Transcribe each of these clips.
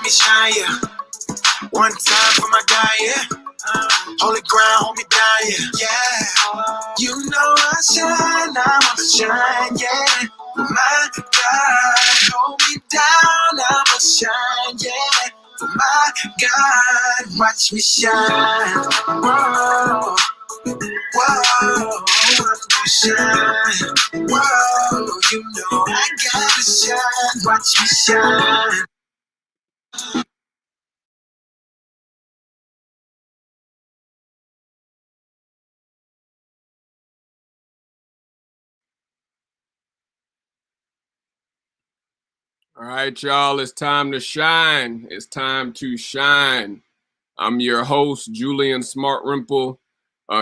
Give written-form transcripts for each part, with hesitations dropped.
me shine, yeah. One time for my guy, yeah. Holy ground, hold me down, yeah. You know I shine, I wanna shine, yeah. My God, hold me down, I wanna shine, yeah. My God, watch me shine. Whoa, whoa, I'm gonna shine. Whoa, you know I gotta shine. Watch me shine. All right, y'all, it's time to shine. It's time to shine. I'm your host, Julian Smartrimple.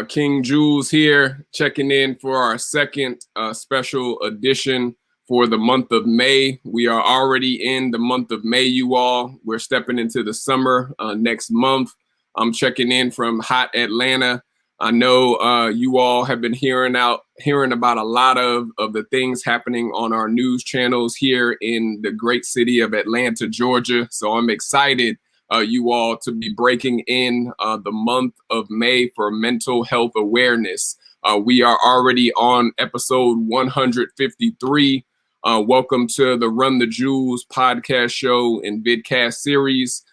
King Jules here, checking in for our second special edition for the month of May. We are already in the month of May, you all. We're stepping into the summer next month. I'm checking in from hot Atlanta. I know you all have been hearing about a lot of the things happening on our news channels here in the great city of Atlanta, Georgia. So I'm excited you all to be breaking in the month of May for mental health awareness. We are already on episode 153. Welcome to the Run the Jewelz podcast show and vidcast series.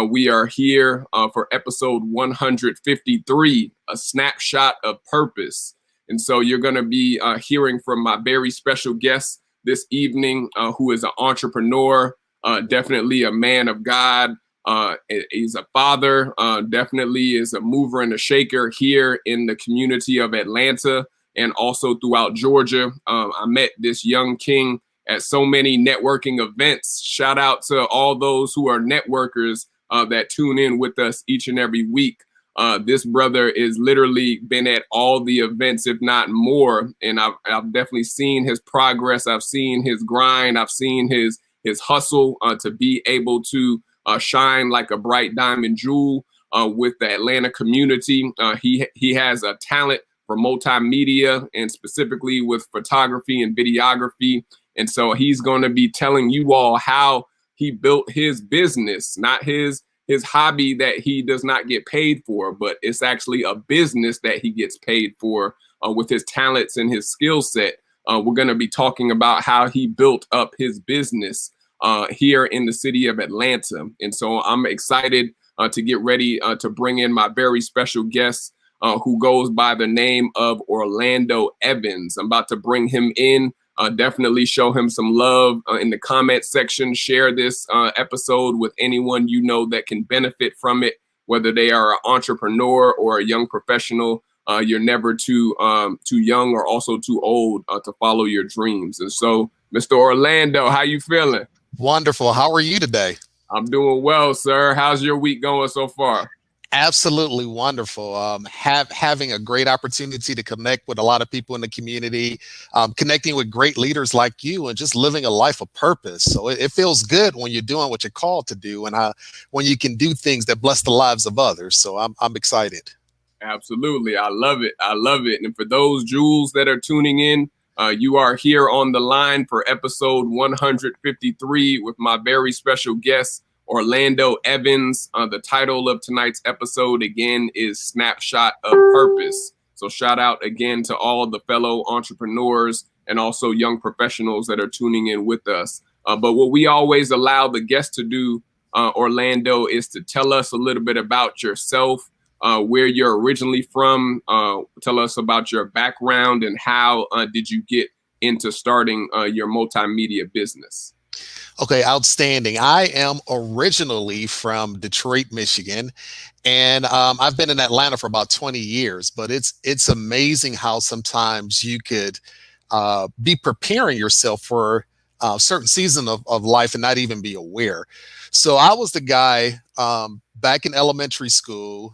We are here for episode 153, a snapshot of purpose. And so you're going to be hearing from my very special guest this evening, who is an entrepreneur, definitely a man of God. He's a father, definitely is a mover and a shaker here in the community of Atlanta and also throughout Georgia. I met this young king at so many networking events. Shout out to all those who are networkers that tune in with us each and every week. This brother is literally been at all the events, if not more. And I've definitely seen his progress. I've seen his grind. I've seen his hustle to be able to shine like a bright diamond jewel with the Atlanta community. He has a talent for multimedia and specifically with photography and videography. And so he's going to be telling you all how he built his business, not his hobby that he does not get paid for, but it's actually a business that he gets paid for with his talents and his skill set. We're going to be talking about how he built up his business here in the city of Atlanta. And so I'm excited to get ready to bring in my very special guest who goes by the name of Orlando Evans. I'm about to bring him in. Definitely show him some love in the comment section. Share this episode with anyone you know that can benefit from it, whether they are an entrepreneur or a young professional. You're never too young or also too old to follow your dreams. And so, Mr. Orlando, how you feeling? Wonderful. How are you today? I'm doing well, sir. How's your week going so far? Absolutely wonderful. Having a great opportunity to connect with a lot of people in the community, connecting with great leaders like you, and just living a life of purpose. So it feels good when you're doing what you're called to do, and when you can do things that bless the lives of others. So I'm excited. Absolutely, I love it. I love it. And for those jewels that are tuning in, you are here on the line for episode 153 with my very special guest, Orlando Evans. The title of tonight's episode, again, is Snapshot of Purpose. So shout out again to all the fellow entrepreneurs and also young professionals that are tuning in with us. But what we always allow the guests to do, Orlando, is to tell us a little bit about yourself, where you're originally from. Tell us about your background and how did you get into starting your multimedia business? Okay, outstanding. I am originally from Detroit, Michigan, and I've been in Atlanta for about 20 years, but it's amazing how sometimes you could be preparing yourself for a certain season of life and not even be aware. So I was the guy back in elementary school,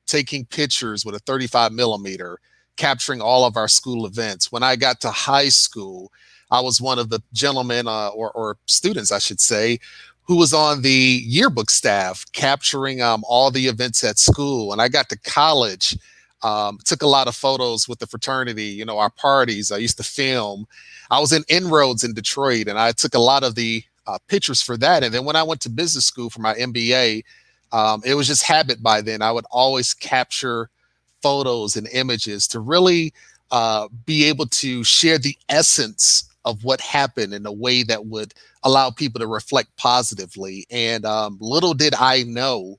taking pictures with a 35 millimeter, capturing all of our school events. When I got to high school, I was one of the gentlemen or students, I should say, who was on the yearbook staff capturing all the events at school. When I got to college, took a lot of photos with the fraternity, our parties. I used to film. I was in Inroads in Detroit, and I took a lot of the pictures for that. And then when I went to business school for my MBA, it was just habit by then. I would always capture photos and images to really be able to share the essence of what happened in a way that would allow people to reflect positively. And little did I know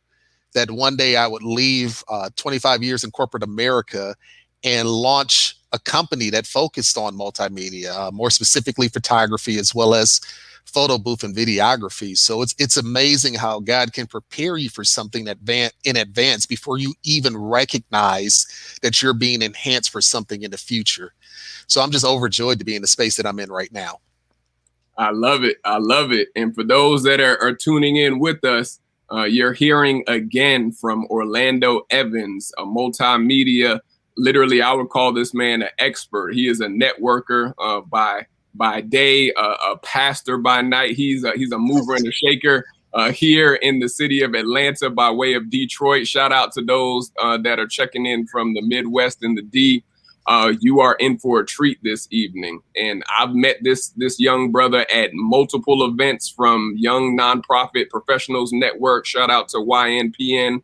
that one day I would leave 25 years in corporate America and launch a company that focused on multimedia, more specifically photography, as well as photo booth and videography. So it's amazing how God can prepare you for something in advance before you even recognize that you're being enhanced for something in the future. So I'm just overjoyed to be in the space that I'm in right now. I love it. I love it. And for those that are tuning in with us, you're hearing again from Orlando Evans, a multimedia. Literally, I would call this man an expert. He is a networker by day, a pastor by night. He's a mover and a shaker here in the city of Atlanta by way of Detroit. Shout out to those that are checking in from the Midwest and the D. You are in for a treat this evening. And I've met this young brother at multiple events, from Young Nonprofit Professionals Network. Shout out to YNPN,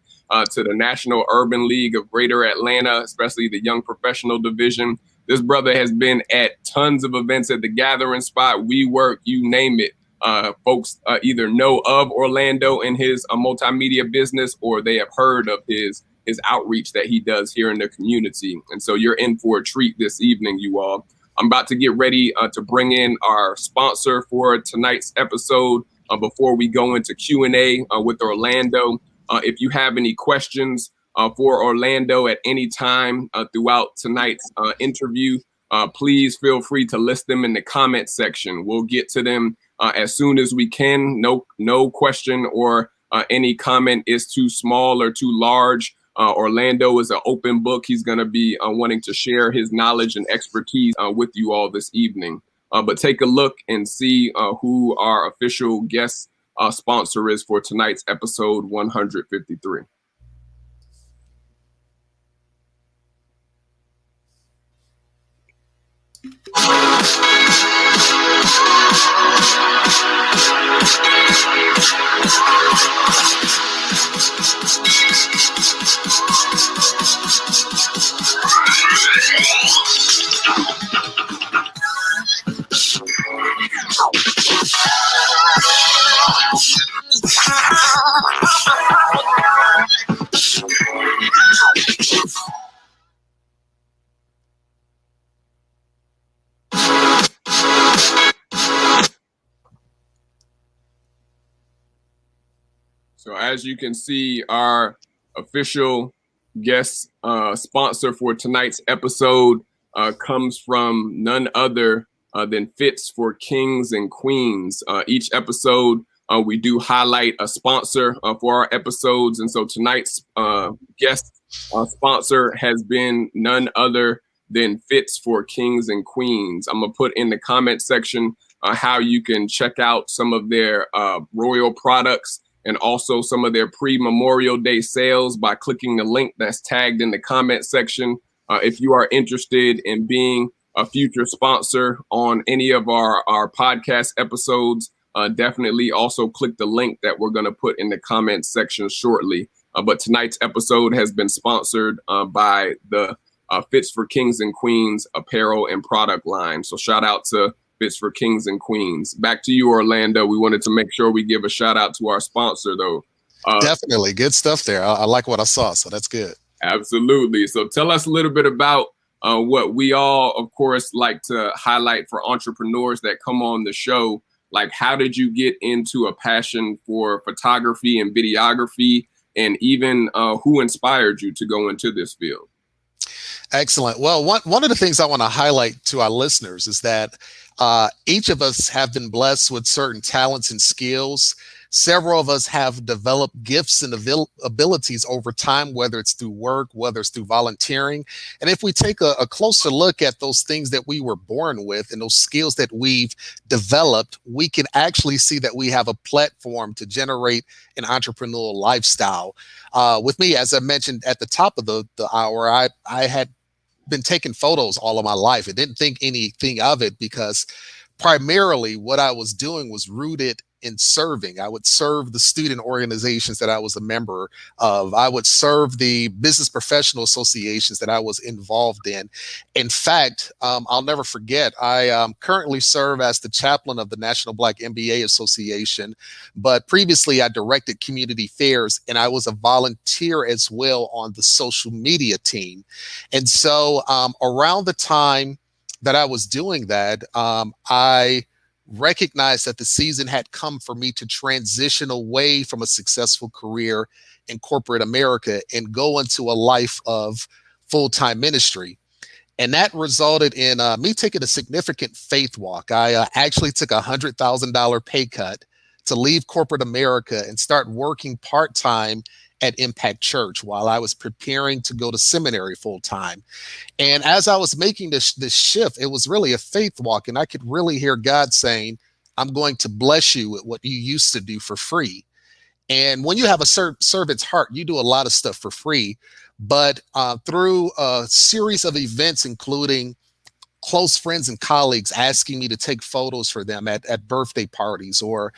to the National Urban League of Greater Atlanta, especially the Young Professional Division. This brother has been at tons of events at the Gathering Spot, WeWork, you name it. Folks either know of Orlando and his multimedia business, or they have heard of his outreach that he does here in the community. And so you're in for a treat this evening, you all. I'm about to get ready to bring in our sponsor for tonight's episode before we go into Q&A with Orlando. If you have any questions for Orlando at any time throughout tonight's interview, please feel free to list them in the comment section. We'll get to them as soon as we can. No question or any comment is too small or too large. Orlando is an open book. He's going to be wanting to share his knowledge and expertise with you all this evening. But take a look and see who our official guest sponsor is for tonight's episode 153. So as you can see, our official guest sponsor for tonight's episode comes from none other than Fits for Kings and Queens. Each episode, we do highlight a sponsor for our episodes. And so tonight's guest sponsor has been none other than Fits for Kings and Queens. I'm going to put in the comment section how you can check out some of their royal products and also some of their pre-Memorial Day sales by clicking the link that's tagged in the comment section. If you are interested in being a future sponsor on any of our podcast episodes, definitely also click the link that we're going to put in the comment section shortly. But tonight's episode has been sponsored by the Fits for Kings and Queens apparel and product line. So shout out to Fits for Kings and Queens. Back to you, Orlando. We wanted to make sure we give a shout out to our sponsor, though. Definitely. Good stuff there. I like what I saw, so that's good. Absolutely. So tell us a little bit about what we all, of course, like to highlight for entrepreneurs that come on the show. Like, how did you get into a passion for photography and videography, and even who inspired you to go into this field? Excellent. Well, one of the things I want to highlight to our listeners is that each of us have been blessed with certain talents and skills. Several of us have developed gifts and abilities over time, whether it's through work, whether it's through volunteering. And if we take a closer look at those things that we were born with and those skills that we've developed, we can actually see that we have a platform to generate an entrepreneurial lifestyle. With me, as I mentioned at the top of the hour, I had been taking photos all of my life. I didn't think anything of it because primarily what I was doing was rooted in serving. I would serve the student organizations that I was a member of. I would serve the business professional associations that I was involved in. In fact, I'll never forget, I currently serve as the chaplain of the National Black MBA Association, but previously I directed community fairs and I was a volunteer as well on the social media team. And so around the time that I was doing that, I recognized that the season had come for me to transition away from a successful career in corporate America and go into a life of full-time ministry. And that resulted in me taking a significant faith walk. I actually took $100,000 pay cut to leave corporate America and start working part-time at Impact Church while I was preparing to go to seminary full-time. And as I was making this shift, it was really a faith walk. And I could really hear God saying, I'm going to bless you with what you used to do for free. And when you have a servant's heart, you do a lot of stuff for free. But through a series of events, including close friends and colleagues asking me to take photos for them at birthday parties, or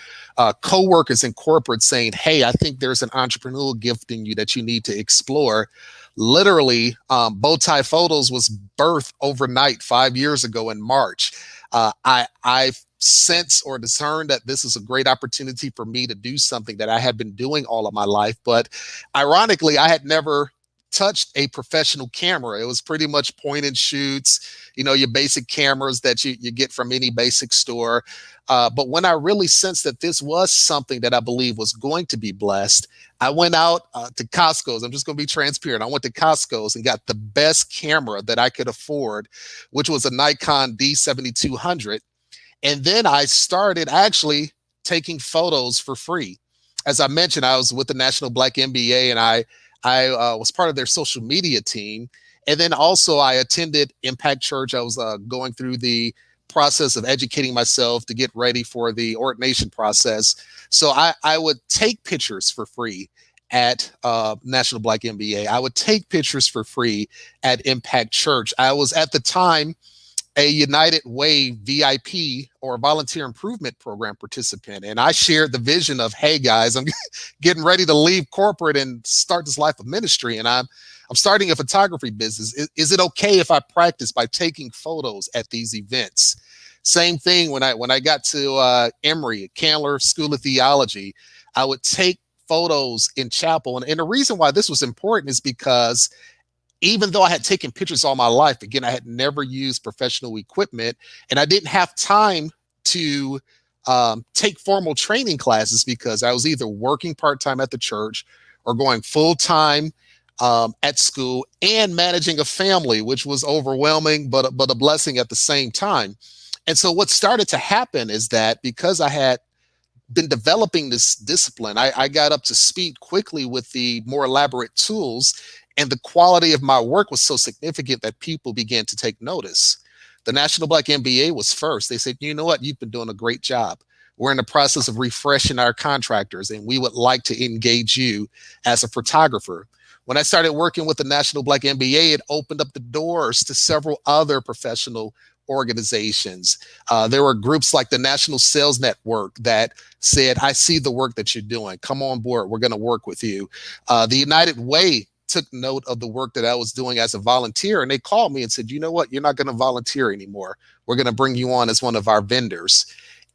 coworkers in corporate saying, hey, I think there's an entrepreneurial gift in you that you need to explore. Literally, Bowtie Photos was birthed overnight 5 years ago in March. I sense or discern that this is a great opportunity for me to do something that I had been doing all of my life. But ironically, I had never touched a professional camera. It was pretty much point and shoots, you know, your basic cameras that you get from any basic store. But when I really sensed that this was something that I believe was going to be blessed, I went out to Costco's. I'm just going to be transparent. I went to Costco's and got the best camera that I could afford, which was a Nikon D7200. And then I started actually taking photos for free. As I mentioned, I was with the National Black MBA, and I was part of their social media team. And then also I attended Impact Church. I was going through the process of educating myself to get ready for the ordination process. So I would take pictures for free at National Black MBA. I would take pictures for free at Impact Church. I was at the time a United Way VIP, or Volunteer Improvement Program participant. And I shared the vision of, hey guys, I'm getting ready to leave corporate and start this life of ministry. And I'm starting a photography business. Is it okay if I practice by taking photos at these events? Same thing when I got to Emory, Candler School of Theology, I would take photos in chapel. And the reason why this was important is because even though I had taken pictures all my life, again, I had never used professional equipment, and I didn't have time to take formal training classes because I was either working part-time at the church or going full-time at school and managing a family, which was overwhelming, but a blessing at the same time. And so what started to happen is that because I had been developing this discipline, I got up to speed quickly with the more elaborate tools. And the quality of my work was so significant that people began to take notice. The National Black MBA was first. They said, you know what, you've been doing a great job. We're in the process of refreshing our contractors, and we would like to engage you as a photographer. When I started working with the National Black MBA, it opened up the doors to several other professional organizations. There were groups like the National Sales Network that said, I see the work that you're doing. Come on board. We're going to work with you. The United Way took note of the work that I was doing as a volunteer, and they called me and said, you know what, you're not going to volunteer anymore. We're going to bring you on as one of our vendors.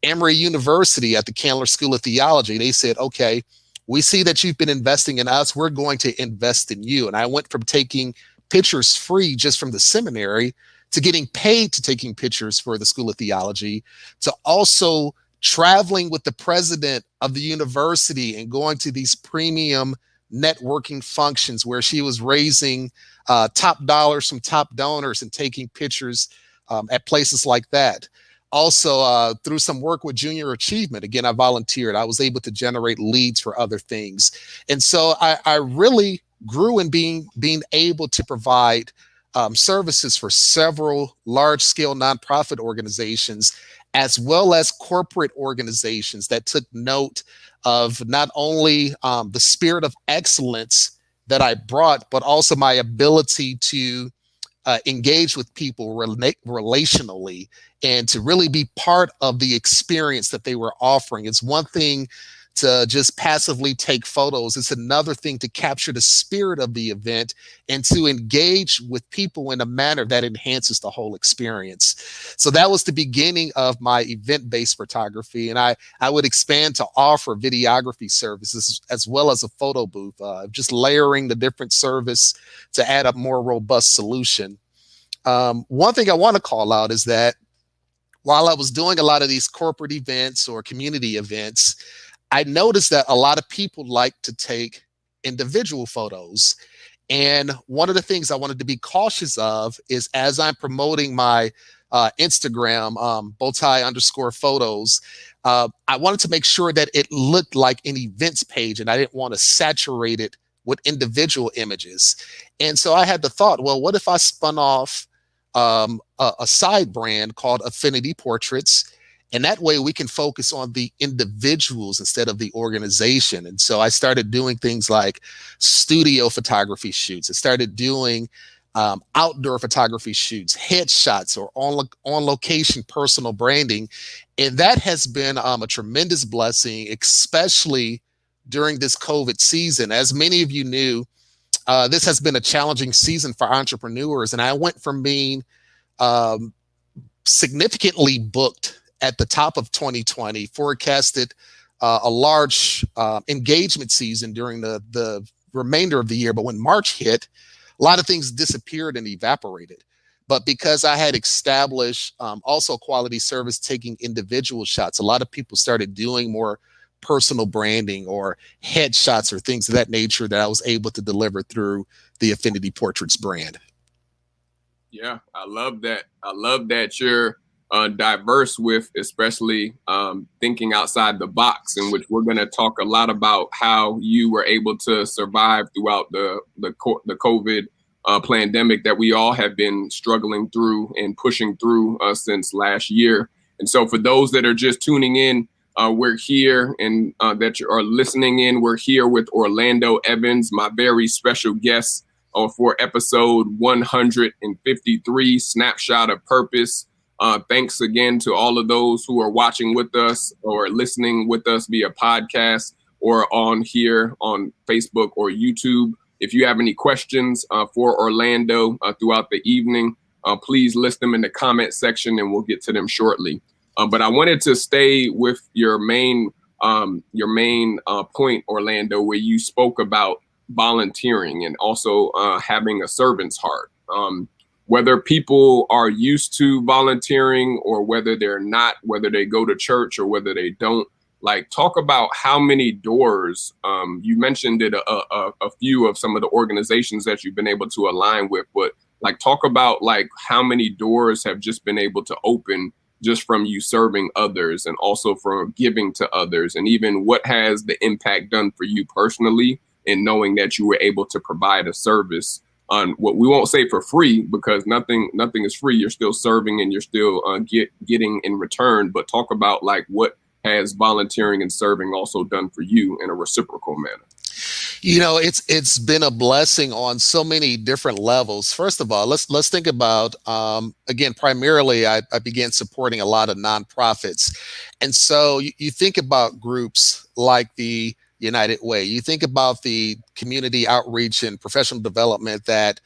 Emory University at the Candler School of Theology, they said, okay, we see that you've been investing in us. We're going to invest in you. And I went from taking pictures free just from the seminary to getting paid to taking pictures for the School of Theology, to also traveling with the president of the university and going to these premium networking functions where she was raising top dollars from top donors and taking pictures at places like that. Also, through some work with Junior Achievement, again, I volunteered. I was able to generate leads for other things. And so I really grew in being able to provide services for several large-scale nonprofit organizations, as well as corporate organizations that took note of not only the spirit of excellence that I brought, but also my ability to engage with people relationally and to really be part of the experience that they were offering. It's one thing to just passively take photos. It's another thing to capture the spirit of the event and to engage with people in a manner that enhances the whole experience. So that was the beginning of my event-based photography. And I would expand to offer videography services as well as a photo booth, just layering the different service to add a more robust solution. One thing I want to call out is that while I was doing a lot of these corporate events or community events, I noticed that a lot of people like to take individual photos. And one of the things I wanted to be cautious of is as I'm promoting my Instagram, bowtie_photos, I wanted to make sure that it looked like an events page and I didn't want to saturate it with individual images. And so I had the thought, well, what if I spun off a side brand called Affinity Portraits? And that way we can focus on the individuals instead of the organization. And so I started doing things like studio photography shoots. I started doing outdoor photography shoots, headshots, or on location personal branding. And that has been a tremendous blessing, especially during this COVID season. As many of you knew, this has been a challenging season for entrepreneurs. And I went from being significantly booked at the top of 2020, forecasted a large engagement season during the remainder of the year. But when March hit, a lot of things disappeared and evaporated. But because I had established also quality service, taking individual shots, a lot of people started doing more personal branding or headshots or things of that nature that I was able to deliver through the Affinity Portraits brand. Yeah, I love that. I love that you're diverse with, especially thinking outside the box, in which we're going to talk a lot about how you were able to survive throughout the COVID pandemic that we all have been struggling through and pushing through since last year. And so for those that are just tuning in, we're here, and that you are listening in, we're here with Orlando Evans, my very special guest for episode 153, Snapshot of Purpose. Thanks again to all of those who are watching with us or listening with us via podcast or on here on Facebook or YouTube. If you have any questions for Orlando throughout the evening, please list them in the comment section and we'll get to them shortly. But I wanted to stay with your main point, Orlando, where you spoke about volunteering and also having a servant's heart. Whether people are used to volunteering or whether they're not, whether they go to church or whether they don't, like, talk about how many doors, you mentioned it, a few of some of the organizations that you've been able to align with, but like talk about like how many doors have just been able to open just from you serving others and also from giving to others, and even what has the impact done for you personally in knowing that you were able to provide a service on what we won't say for free, because nothing is free. You're still serving and you're still getting in return. But talk about like what has volunteering and serving also done for you in a reciprocal manner. You know, it's been a blessing on so many different levels. First of all, let's think about again, primarily I began supporting a lot of nonprofits, and so you think about groups like the United Way. You think about the community outreach and professional development that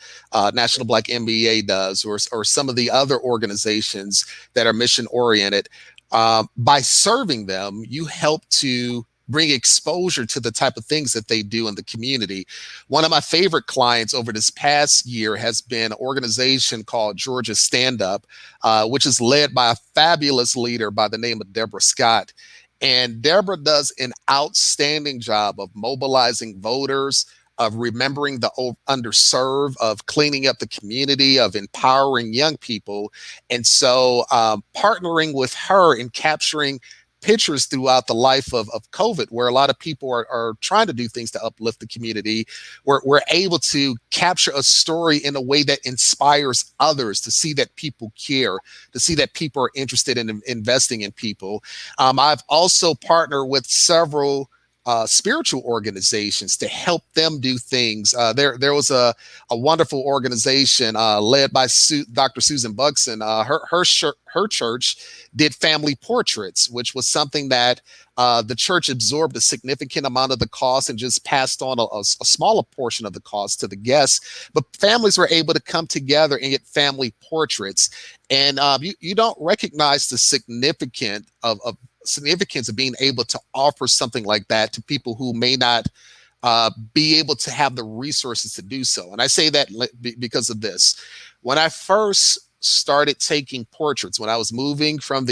National Black MBA does, or some of the other organizations that are mission oriented. By serving them, you help to bring exposure to the type of things that they do in the community. One of my favorite clients over this past year has been an organization called Georgia Stand Up, which is led by a fabulous leader by the name of Deborah Scott. And Deborah does an outstanding job of mobilizing voters, of remembering the underserved, of cleaning up the community, of empowering young people. And so partnering with her in capturing pictures throughout the life of COVID, where a lot of people are trying to do things to uplift the community, we're able to capture a story in a way that inspires others to see that people care, to see that people are interested in investing in people. I've also partnered with several spiritual organizations to help them do things. There was a wonderful organization led by Dr. Susan Buxton. Her church did family portraits, which was something that the church absorbed a significant amount of the cost and just passed on a smaller portion of the cost to the guests. But families were able to come together and get family portraits. And you don't recognize the significance of being able to offer something like that to people who may not be able to have the resources to do so. And I say that because of this. When I first started taking portraits, when I was moving from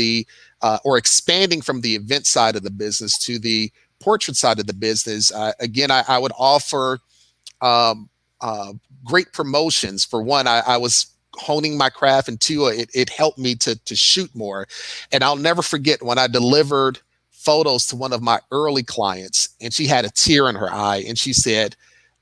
or expanding from the event side of the business to the portrait side of the business, again, I would offer great promotions. For one, I was honing my craft, and two, it helped me to shoot more. And I'll never forget when I delivered photos to one of my early clients, and she had a tear in her eye, and she said,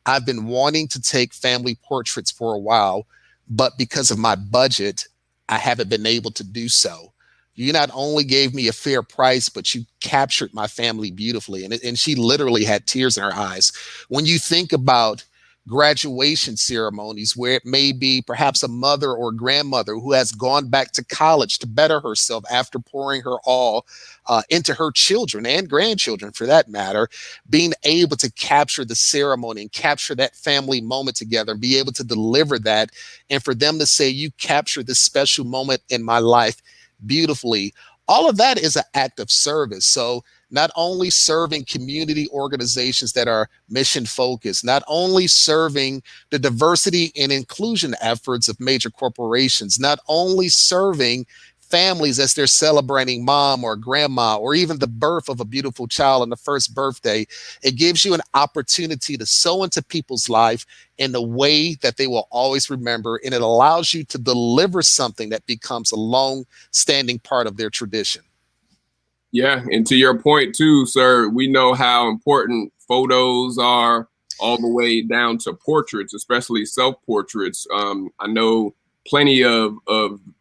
"I've been wanting to take family portraits for a while, but because of my budget, I haven't been able to do so. You not only gave me a fair price, but you captured my family beautifully." And she literally had tears in her eyes. When you think about graduation ceremonies where it may be perhaps a mother or grandmother who has gone back to college to better herself after pouring her all into her children and grandchildren, for that matter, being able to capture the ceremony and capture that family moment together and be able to deliver that, and for them to say, "You captured this special moment in my life beautifully," all of that is an act of service. So not only serving community organizations that are mission focused, not only serving the diversity and inclusion efforts of major corporations, not only serving families as they're celebrating mom or grandma, or even the birth of a beautiful child on the first birthday, it gives you an opportunity to sow into people's life in a way that they will always remember. And it allows you to deliver something that becomes a long-standing part of their tradition. Yeah, and to your point too, sir, we know how important photos are, all the way down to portraits, especially self-portraits. I know plenty of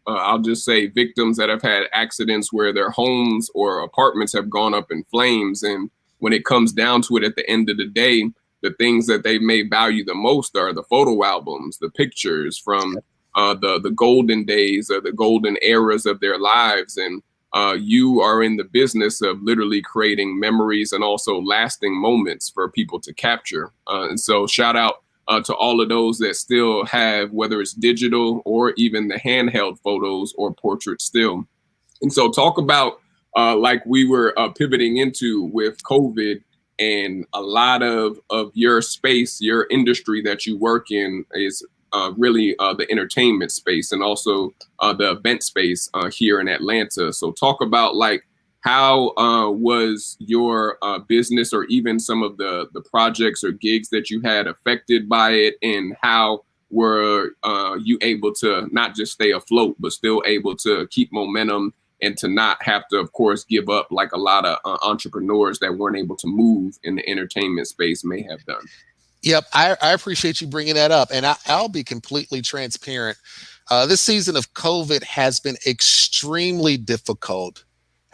I'll just say victims that have had accidents where their homes or apartments have gone up in flames. And when it comes down to it, at the end of the day, the things that they may value the most are the photo albums, the pictures from the golden days or the golden eras of their lives. And you are in the business of literally creating memories and also lasting moments for people to capture. And so shout out to all of those that still have, whether it's digital or even the handheld photos or portraits still. And so talk about like we were pivoting into with COVID, and a lot of your space, your industry that you work in is really the entertainment space and also the event space here in Atlanta. So talk about like how was your business or even some of the projects or gigs that you had affected by it, and how were you able to not just stay afloat, but still able to keep momentum and to not have to, of course, give up like a lot of entrepreneurs that weren't able to move in the entertainment space may have done? Yep, I appreciate you bringing that up, and I'll be completely transparent. This season of COVID has been extremely difficult.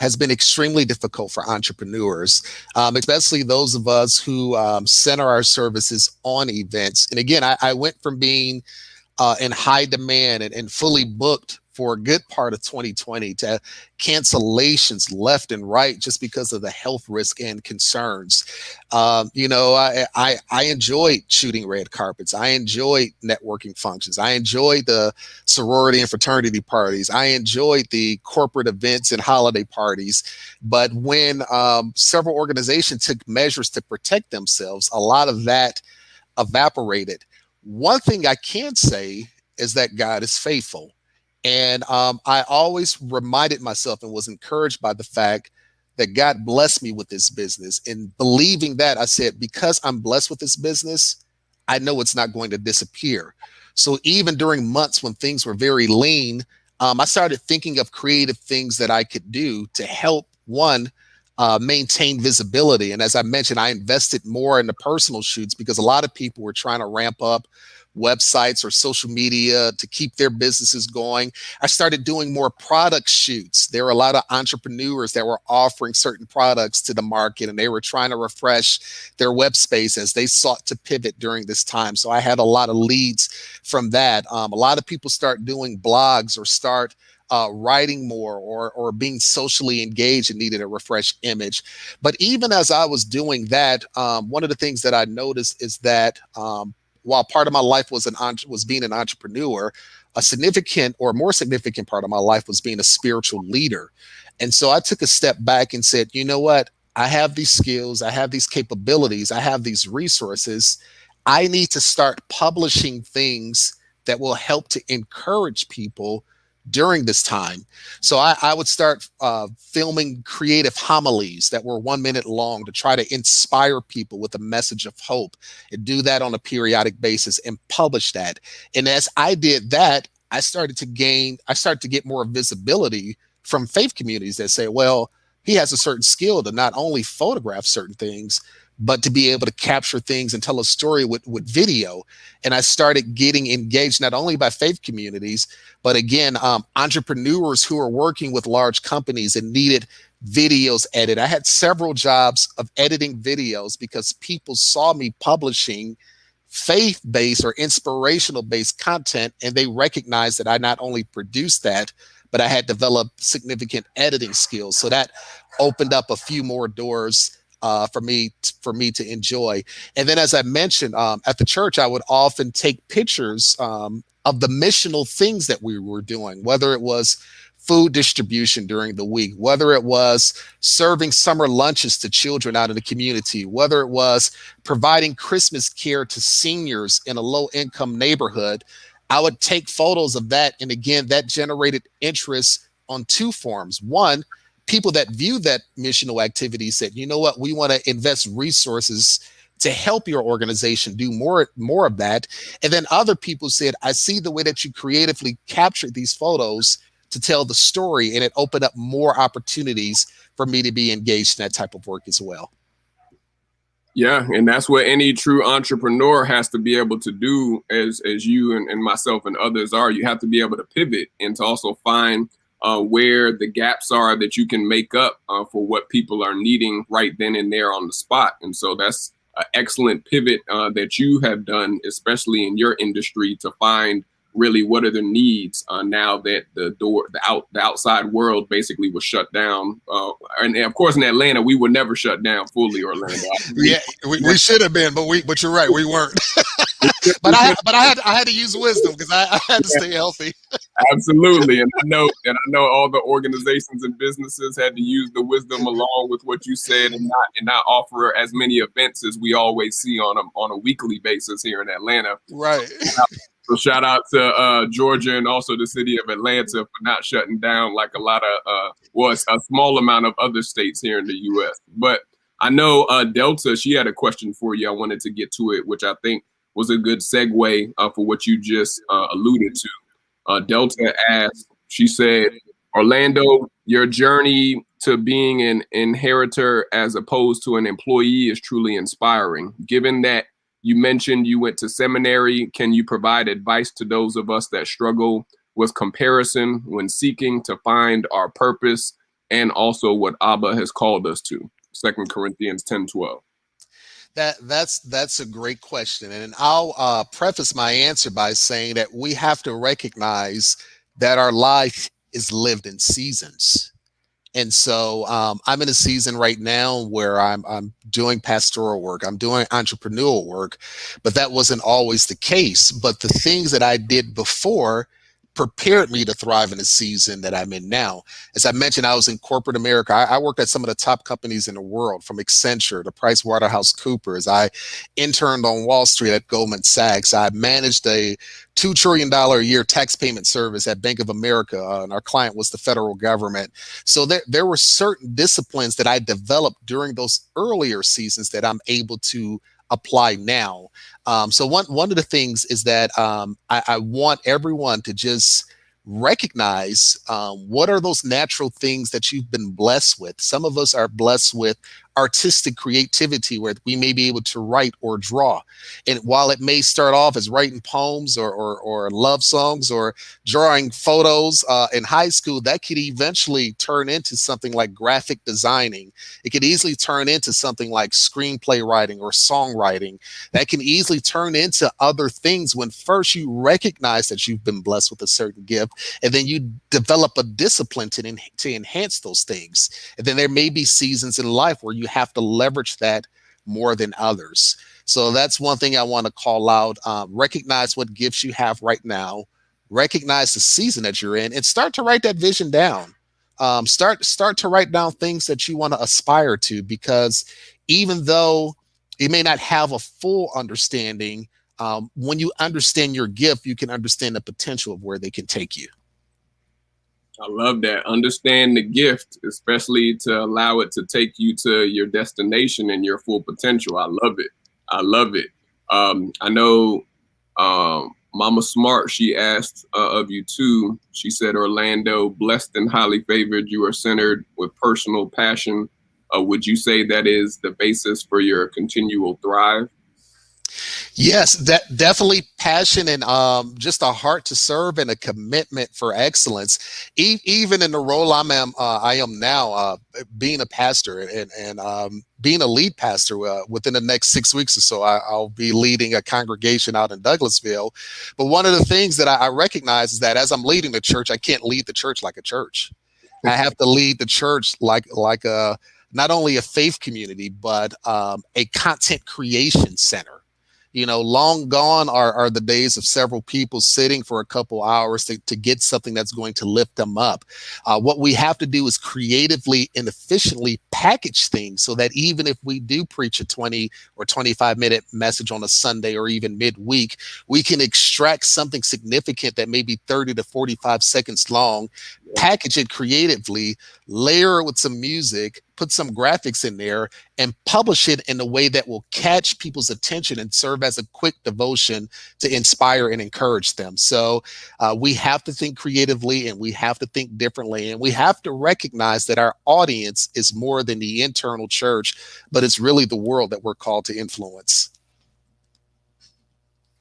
For entrepreneurs, especially those of us who center our services on events. And again, I went from being in high demand and fully booked for a good part of 2020 to cancellations left and right just because of the health risk and concerns. I enjoyed shooting red carpets. I enjoyed networking functions. I enjoyed the sorority and fraternity parties. I enjoyed the corporate events and holiday parties. But when several organizations took measures to protect themselves, a lot of that evaporated. One thing I can say is that God is faithful. And I always reminded myself and was encouraged by the fact that God blessed me with this business. And believing that, I said, because I'm blessed with this business, I know it's not going to disappear. So even during months when things were very lean, I started thinking of creative things that I could do to help, one, maintain visibility. And as I mentioned, I invested more in the personal shoots because a lot of people were trying to ramp up websites or social media to keep their businesses going. I started doing more product shoots. There were a lot of entrepreneurs that were offering certain products to the market, and they were trying to refresh their web space as they sought to pivot during this time. So I had a lot of leads from that. A lot of people start doing blogs or start writing more or being socially engaged and needed a refreshed image. But even as I was doing that, one of the things that I noticed is that while part of my life was being an entrepreneur, a significant or more significant part of my life was being a spiritual leader. And so I took a step back and said, you know what? I have these skills, I have these capabilities, I have these resources. I need to start publishing things that will help to encourage people during this time. So I would start filming creative homilies that were 1 minute long to try to inspire people with a message of hope, and do that on a periodic basis and publish that. And as I did that, I started to get more visibility from faith communities that say, well, he has a certain skill to not only photograph certain things, but to be able to capture things and tell a story with video. And I started getting engaged not only by faith communities, but again, entrepreneurs who are working with large companies and needed videos edited. I had several jobs of editing videos because people saw me publishing faith-based or inspirational-based content, and they recognized that I not only produced that, but I had developed significant editing skills. So that opened up a few more doors for me to enjoy. And then, as I mentioned, at the church, I would often take pictures of the missional things that we were doing, whether it was food distribution during the week, whether it was serving summer lunches to children out in the community, whether it was providing Christmas care to seniors in a low-income neighborhood. I would take photos of that. And again, that generated interest on two forms. One, people that view that missional activity said, you know what, we want to invest resources to help your organization do more of that. And then other people said, I see the way that you creatively captured these photos to tell the story, and it opened up more opportunities for me to be engaged in that type of work as well. Yeah, and that's what any true entrepreneur has to be able to do, as you and myself and others are. You have to be able to pivot and to also find where the gaps are that you can make up for what people are needing right then and there on the spot. And so that's an excellent pivot that you have done, especially in your industry, to find really what are the needs now that the outside world basically was shut down. And of course, in Atlanta, we were never shut down fully, Orlando. Yeah, we should have been, but you're right, we weren't. But I had to use wisdom because I had to stay healthy. Absolutely, and I know all the organizations and businesses had to use the wisdom along with what you said, and not offer as many events as we always see on a weekly basis here in Atlanta. Right. So shout out to Georgia and also the city of Atlanta for not shutting down like a lot of a small amount of other states here in the U.S. But I know Delta, she had a question for you. I wanted to get to it, which I think was a good segue for what you just alluded to. Delta asked, she said, Orlando, your journey to being an inheritor as opposed to an employee is truly inspiring. Given that you mentioned you went to seminary, can you provide advice to those of us that struggle with comparison when seeking to find our purpose and also what Abba has called us to? 2 Corinthians 10:12. That's a great question. And I'll preface my answer by saying that we have to recognize that our life is lived in seasons. And so I'm in a season right now where I'm doing pastoral work, I'm doing entrepreneurial work, but that wasn't always the case. But the things that I did before prepared me to thrive in the season that I'm in now. As I mentioned, I was in corporate America. I worked at some of the top companies in the world, from Accenture to PricewaterhouseCoopers. I interned on Wall Street at Goldman Sachs. I managed a $2 trillion a year tax payment service at Bank of America, and our client was the federal government. So there were certain disciplines that I developed during those earlier seasons that I'm able to apply now. So one of the things is that I want everyone to just recognize what are those natural things that you've been blessed with. Some of us are blessed with artistic creativity where we may be able to write or draw. And while it may start off as writing poems or love songs or drawing photos in high school, that could eventually turn into something like graphic designing. It could easily turn into something like screenplay writing or songwriting. That can easily turn into other things when first you recognize that you've been blessed with a certain gift, and then you develop a discipline to enhance those things. And then there may be seasons in life where you have to leverage that more than others. So that's one thing I want to call out. Recognize what gifts you have right now, recognize the season that you're in, and start to write that vision down. Start to write down things that you want to aspire to, because even though you may not have a full understanding, when you understand your gift, you can understand the potential of where they can take you. I love that. Understand the gift, especially to allow it to take you to your destination and your full potential. I love it. I love it. I know Mama Smart, she asked of you too. She said, Orlando, blessed and highly favored, you are centered with personal passion. Would you say that is the basis for your continual thrive? Yes, that definitely passion and just a heart to serve and a commitment for excellence. Even in the role I am now, being a pastor and being a lead pastor within the next 6 weeks or so, I'll be leading a congregation out in Douglasville. But one of the things that I recognize is that as I'm leading the church, I can't lead the church like a church. I have to lead the church like a not only a faith community, but a content creation center. You know, long gone are the days of several people sitting for a couple hours to get something that's going to lift them up. What we have to do is creatively and efficiently package things so that even if we do preach a 20 or 25-minute message on a Sunday or even midweek, we can extract something significant that may be 30 to 45 seconds long, package it creatively, layer it with some music, put some graphics in there, and publish it in a way that will catch people's attention and serve as a quick devotion to inspire and encourage them. So we have to think creatively, and we have to think differently, and we have to recognize that our audience is more than the internal church, but it's really the world that we're called to influence.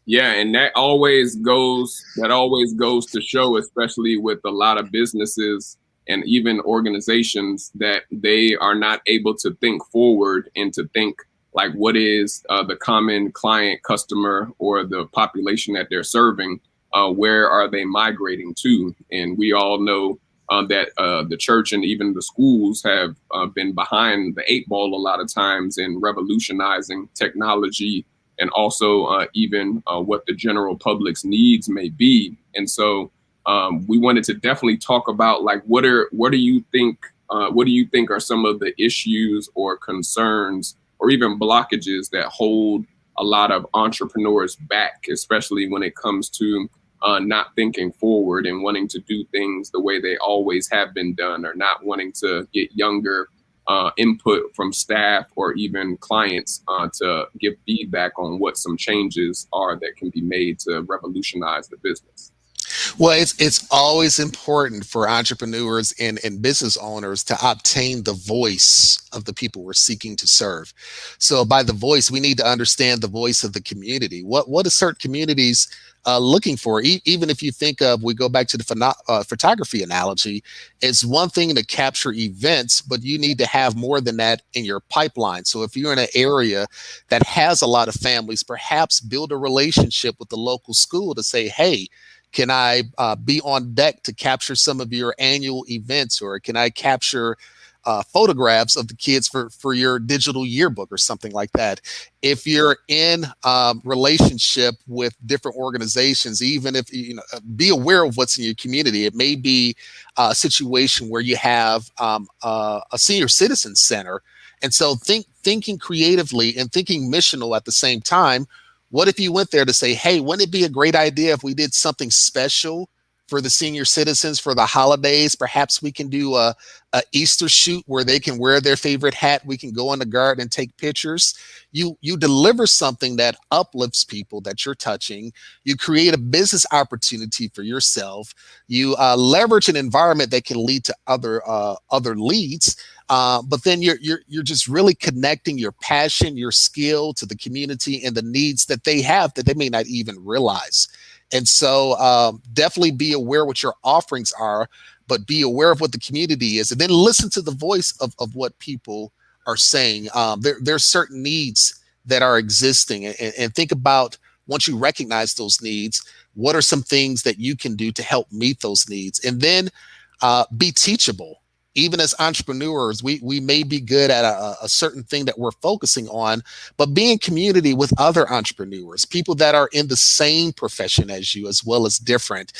Yeah, and that always goes to show, especially with a lot of businesses and even organizations, that they are not able to think forward and to think like, what is the common client, customer, or the population that they're serving? Where are they migrating to? And we all know that the church and even the schools have been behind the 8 ball a lot of times in revolutionizing technology and also even what the general public's needs may be. And so we wanted to definitely talk about, like, what do you think are some of the issues or concerns or even blockages that hold a lot of entrepreneurs back, especially when it comes to not thinking forward and wanting to do things the way they always have been done, or not wanting to get younger input from staff or even clients to give feedback on what some changes are that can be made to revolutionize the business? Well, it's always important for entrepreneurs and business owners to obtain the voice of the people we're seeking to serve. So by the voice, we need to understand the voice of the community. What are certain communities looking for? Even if you think of, we go back to the photography analogy, it's one thing to capture events, but you need to have more than that in your pipeline. So if you're in an area that has a lot of families, perhaps build a relationship with the local school to say, hey, can I be on deck to capture some of your annual events, or can I capture photographs of the kids for your digital yearbook or something like that? If you're in relationship with different organizations, even if be aware of what's in your community. It may be a situation where you have a senior citizen center, and so thinking creatively and thinking missional at the same time. What if you went there to say, hey, wouldn't it be a great idea if we did something special for the senior citizens for the holidays. Perhaps we can do a Easter shoot where they can wear their favorite hat. We can go in the garden and take pictures. You deliver something that uplifts people that you're touching. You create a business opportunity for yourself. You leverage an environment that can lead to other leads. But then you're just really connecting your passion, your skill to the community and the needs that they have that they may not even realize. And so definitely be aware what your offerings are, but be aware of what the community is, and then listen to the voice of what people are saying. There's certain needs that are existing, and think about, once you recognize those needs, what are some things that you can do to help meet those needs? And then be teachable. Even as entrepreneurs, we may be good at a certain thing that we're focusing on, but be in community with other entrepreneurs, people that are in the same profession as you, as well as different.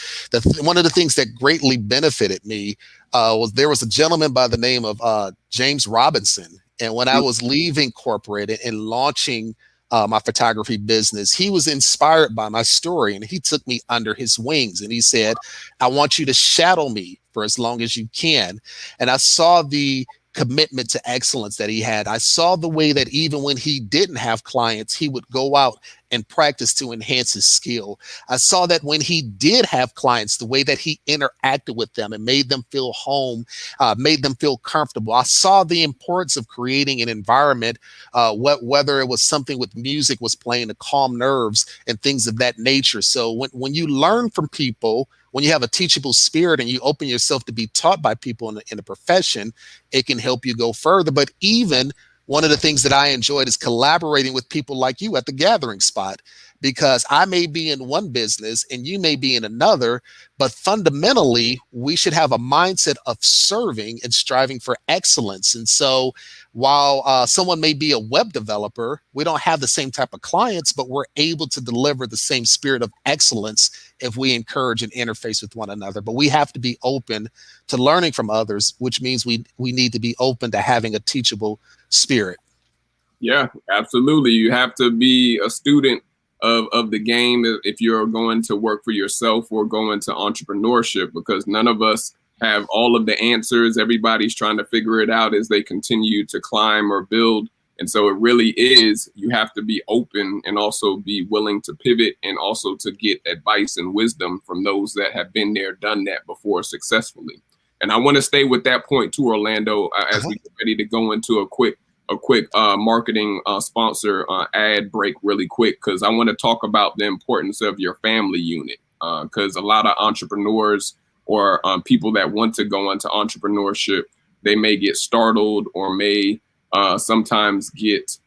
One of the things that greatly benefited me was there was a gentleman by the name of James Robinson. And when I was leaving corporate and launching my photography business, he was inspired by my story, and he took me under his wings and he said, I want you to shadow me for as long as you can. And I saw the commitment to excellence that he had. I saw the way that even when he didn't have clients, he would go out and practice to enhance his skill. I saw that when he did have clients, the way that he interacted with them and made them feel home, made them feel comfortable. I saw the importance of creating an environment, whether it was something with music was playing to calm nerves and things of that nature. So when you learn from people, when you have a teachable spirit and you open yourself to be taught by people in a profession, it can help you go further. But even one of the things that I enjoyed is collaborating with people like you at the gathering spot, because I may be in one business and you may be in another, but fundamentally we should have a mindset of serving and striving for excellence. And so while someone may be a web developer, we don't have the same type of clients, but we're able to deliver the same spirit of excellence if we encourage and interface with one another. But we have to be open to learning from others, which means we need to be open to having a teachable spirit. Yeah, absolutely. You have to be a student of the game if you're going to work for yourself or go into entrepreneurship, because none of us have all of the answers. Everybody's trying to figure it out as they continue to climb or build. And so it really is, you have to be open and also be willing to pivot and also to get advice and wisdom from those that have been there, done that before successfully. And I want to stay with that point too, Orlando, as we get ready to go into a quick marketing sponsor ad break really quick, because I want to talk about the importance of your family unit, because a lot of entrepreneurs or people that want to go into entrepreneurship, they may get startled or may sometimes get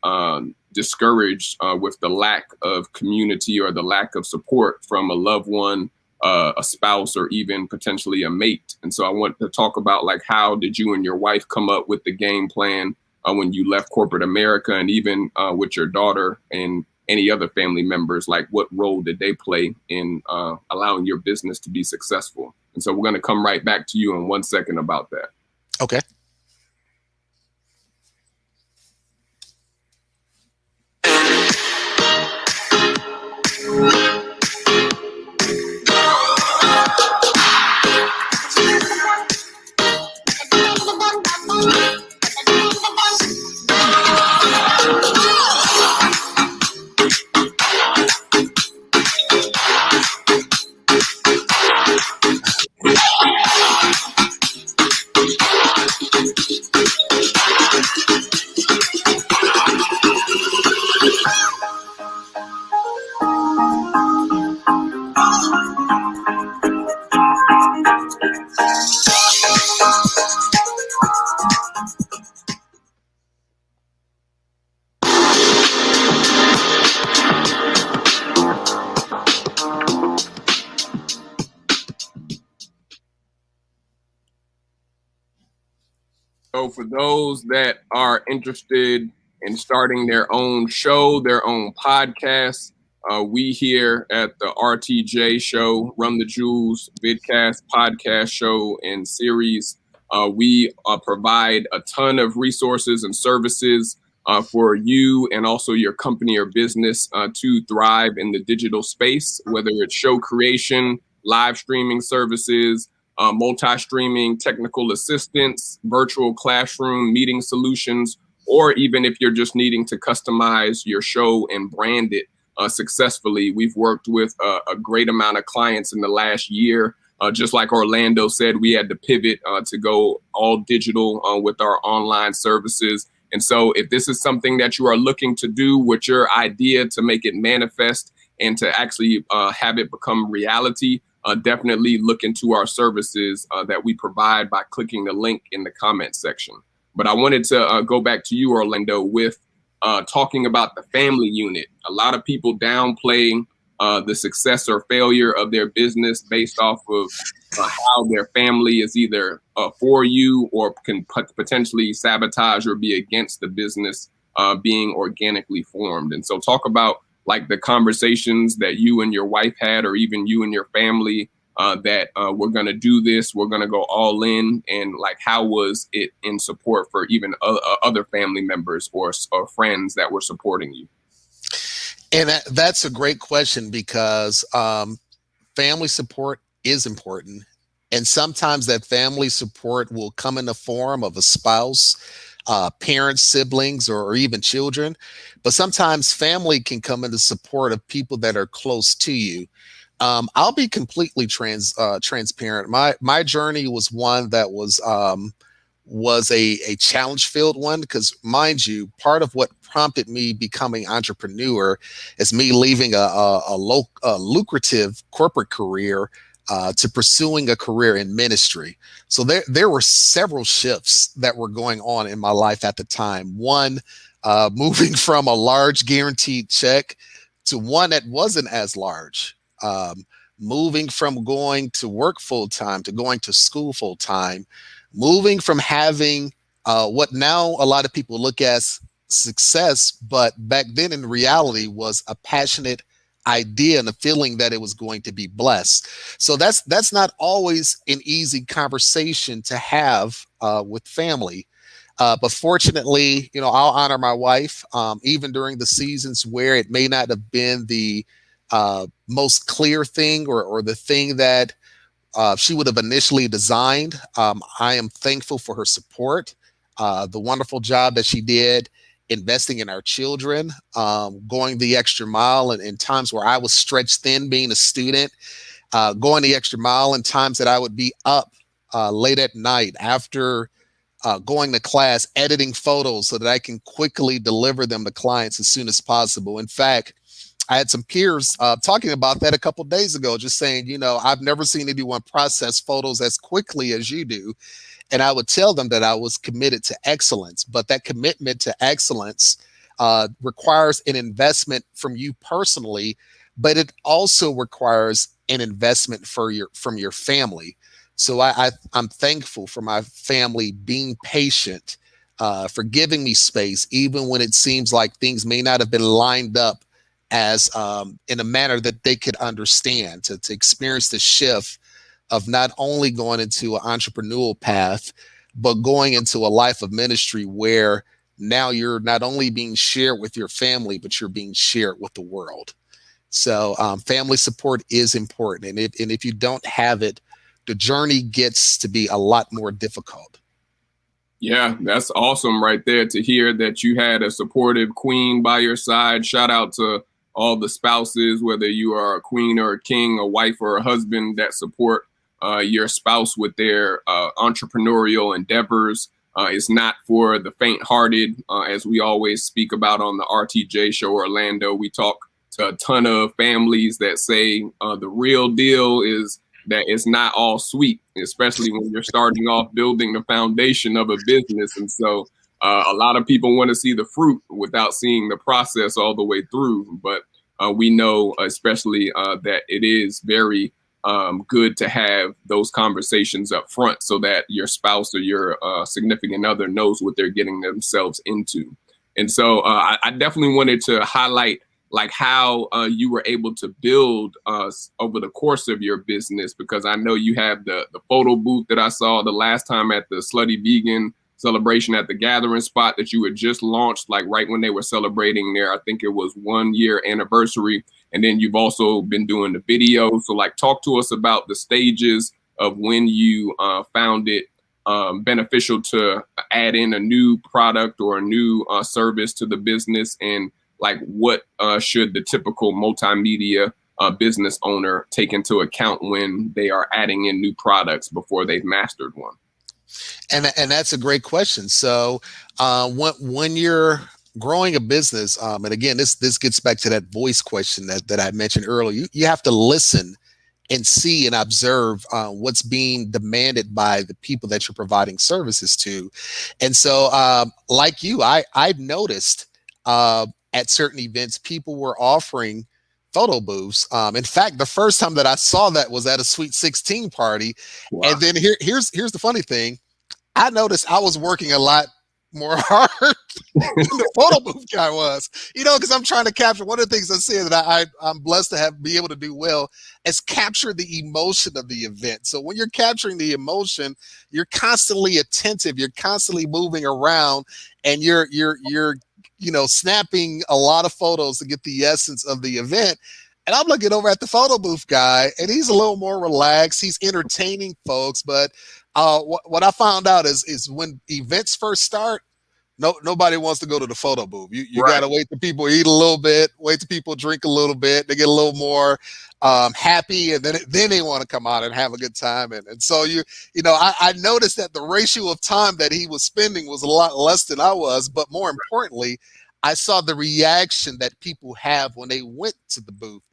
discouraged with the lack of community or the lack of support from a loved one, a spouse, or even potentially a mate. And so I want to talk about, like, how did you and your wife come up with the game plan when you left corporate America, and even with your daughter and any other family members, like what role did they play in allowing your business to be successful? And so we're going to come right back to you in 1 second about that. Okay. So for those that are interested in starting their own show, their own podcast, we here at the RTJ show, Run the Jewelz vidcast podcast show and series, we provide a ton of resources and services for you and also your company or business to thrive in the digital space, whether it's show creation, live streaming services, multi-streaming technical assistance, virtual classroom meeting solutions, or even if you're just needing to customize your show and brand it successfully. We've worked with a great amount of clients in the last year. Just like Orlando said, we had to pivot to go all digital with our online services. And so if this is something that you are looking to do with your idea to make it manifest and to actually have it become reality, definitely look into our services that we provide by clicking the link in the comment section. But I wanted to go back to you, Orlando, with talking about the family unit. A lot of people downplay the success or failure of their business based off of how their family is either for you or can potentially sabotage or be against the business being organically formed. And so talk about like the conversations that you and your wife had, or even you and your family, that we're going to do this, we're going to go all in, and like how was it in support for even other family members or friends that were supporting you? And that's a great question, because family support is important. And sometimes that family support will come in the form of a spouse, parents, siblings, or even children. But sometimes family can come in the support of people that are close to you. I'll be completely transparent. My journey was one that was a challenge-filled one, because, mind you, part of what prompted me becoming entrepreneur is me leaving a lucrative corporate career to pursuing a career in ministry. So there were several shifts that were going on in my life at the time. One, moving from a large guaranteed check to one that wasn't as large. Moving from going to work full-time to going to school full-time. Moving from having what now a lot of people look as success, but back then in reality was a passionate idea and a feeling that it was going to be blessed. So that's not always an easy conversation to have with family. But fortunately, I'll honor my wife, even during the seasons where it may not have been the most clear thing or the thing that she would have initially designed. I am thankful for her support, the wonderful job that she did investing in our children, going the extra mile in times where I was stretched thin being a student, going the extra mile in times that I would be up late at night after going to class, editing photos so that I can quickly deliver them to clients as soon as possible. In fact, I had some peers talking about that a couple of days ago, just saying, I've never seen anyone process photos as quickly as you do. And I would tell them that I was committed to excellence, but that commitment to excellence requires an investment from you personally, but it also requires an investment from your family. So I'm thankful for my family being patient, for giving me space, even when it seems like things may not have been lined up as in a manner that they could understand, to experience the shift of not only going into an entrepreneurial path, but going into a life of ministry where now you're not only being shared with your family, but you're being shared with the world. So family support is important. And if you don't have it, the journey gets to be a lot more difficult. Yeah, that's awesome right there to hear that you had a supportive queen by your side. Shout out to all the spouses, whether you are a queen or a king, a wife or a husband, that support your spouse with their entrepreneurial endeavors. It's not for the faint-hearted, as we always speak about on the RTJ show, Orlando. We talk to a ton of families that say the real deal is that it's not all sweet, especially when you're starting off building the foundation of a business. And so a lot of people want to see the fruit without seeing the process all the way through. But we know especially that it is very good to have those conversations up front so that your spouse or your significant other knows what they're getting themselves into. And so I definitely wanted to highlight like how you were able to build over the course of your business, because I know you have the photo booth that I saw the last time at the Slutty Vegan celebration at the Gathering spot that you had just launched, like right when they were celebrating their, I think it was 1 year anniversary. And then you've also been doing the video. So like, talk to us about the stages of when you found it beneficial to add in a new product or a new service to the business, and like what should the typical multimedia business owner take into account when they are adding in new products before they've mastered one? And that's a great question. So when you're growing a business, and again, this gets back to that voice question that I mentioned earlier. You have to listen and see and observe what's being demanded by the people that you're providing services to. And so like you, I noticed at certain events, people were offering photo booths. In fact, the first time that I saw that was at a Sweet 16 party. Wow. And then here's the funny thing. I noticed I was working a lot more hard than the photo booth guy was, because I'm trying to capture. One of the things I said that I'm blessed to be able to do well is capture the emotion of the event. So when you're capturing the emotion, you're constantly attentive, you're constantly moving around, and you're snapping a lot of photos to get the essence of the event. And I'm looking over at the photo booth guy, and he's a little more relaxed. He's entertaining folks, but what I found out is when events first start, nobody wants to go to the photo booth. You right. Got to wait till people eat a little bit, wait till people drink a little bit, they get a little more happy, and then they want to come out and have a good time. And so I noticed that the ratio of time that he was spending was a lot less than I was, but more importantly, I saw the reaction that people have when they went to the booth.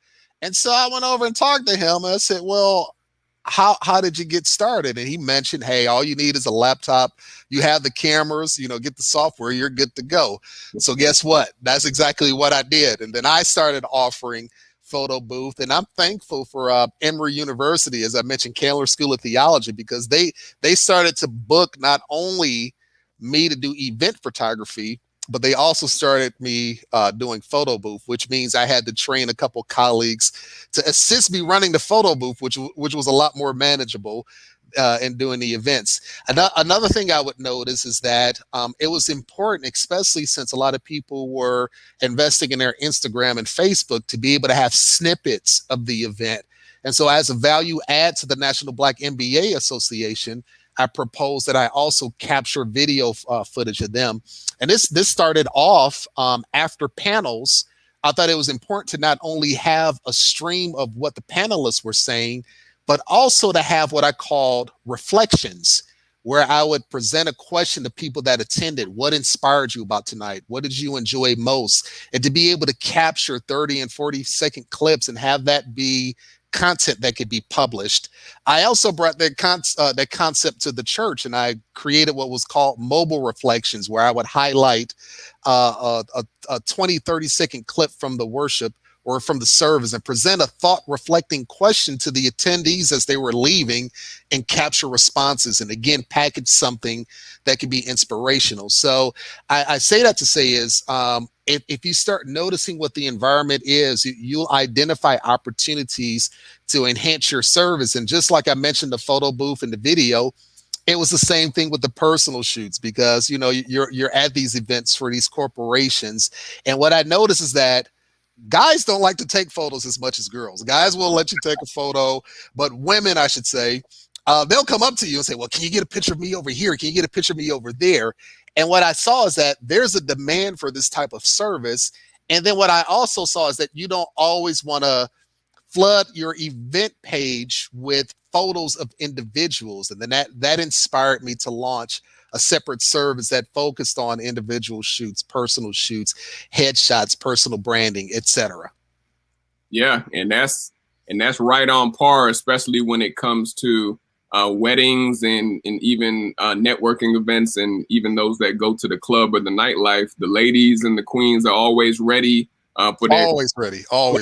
And so I went over and talked to him, and I said, well, how did you get started? And he mentioned, hey, all you need is a laptop. You have the cameras, get the software, you're good to go. So guess what? That's exactly what I did. And then I started offering photo booth, and I'm thankful for Emory University, as I mentioned, Candler School of Theology, because they started to book not only me to do event photography, but they also started me doing photo booth, which means I had to train a couple colleagues to assist me running the photo booth, which was a lot more manageable in doing the events. Another thing I would notice is that it was important, especially since a lot of people were investing in their Instagram and Facebook, to be able to have snippets of the event. And so as a value add to the National Black MBA Association, I proposed that I also capture video footage of them. And this started off after panels. I thought it was important to not only have a stream of what the panelists were saying, but also to have what I called reflections, where I would present a question to people that attended. What inspired you about tonight? What did you enjoy most? And to be able to capture 30 and 40-second clips and have that be content that could be published. I also brought that concept to the church, and I created what was called mobile reflections, where I would highlight a 20, 30-second clip from the worship or from the service and present a thought-reflecting question to the attendees as they were leaving and capture responses, and again, package something that could be inspirational. So I say that to say is, if you start noticing what the environment is, you'll identify opportunities to enhance your service. And just like I mentioned the photo booth and the video, it was the same thing with the personal shoots, because you're at these events for these corporations. And what I noticed is that guys don't like to take photos as much as girls. Guys will let you take a photo, but women, I should say, they'll come up to you and say, well, can you get a picture of me over here? Can you get a picture of me over there? And what I saw is that there's a demand for this type of service. And then what I also saw is that you don't always want to flood your event page with photos of individuals. And then that inspired me to launch a separate service that focused on individual shoots, personal shoots, headshots, personal branding, etc. Yeah, and that's right on par, especially when it comes to weddings and even networking events, and even those that go to the club or the nightlife. The ladies and the queens are always ready for their always ready for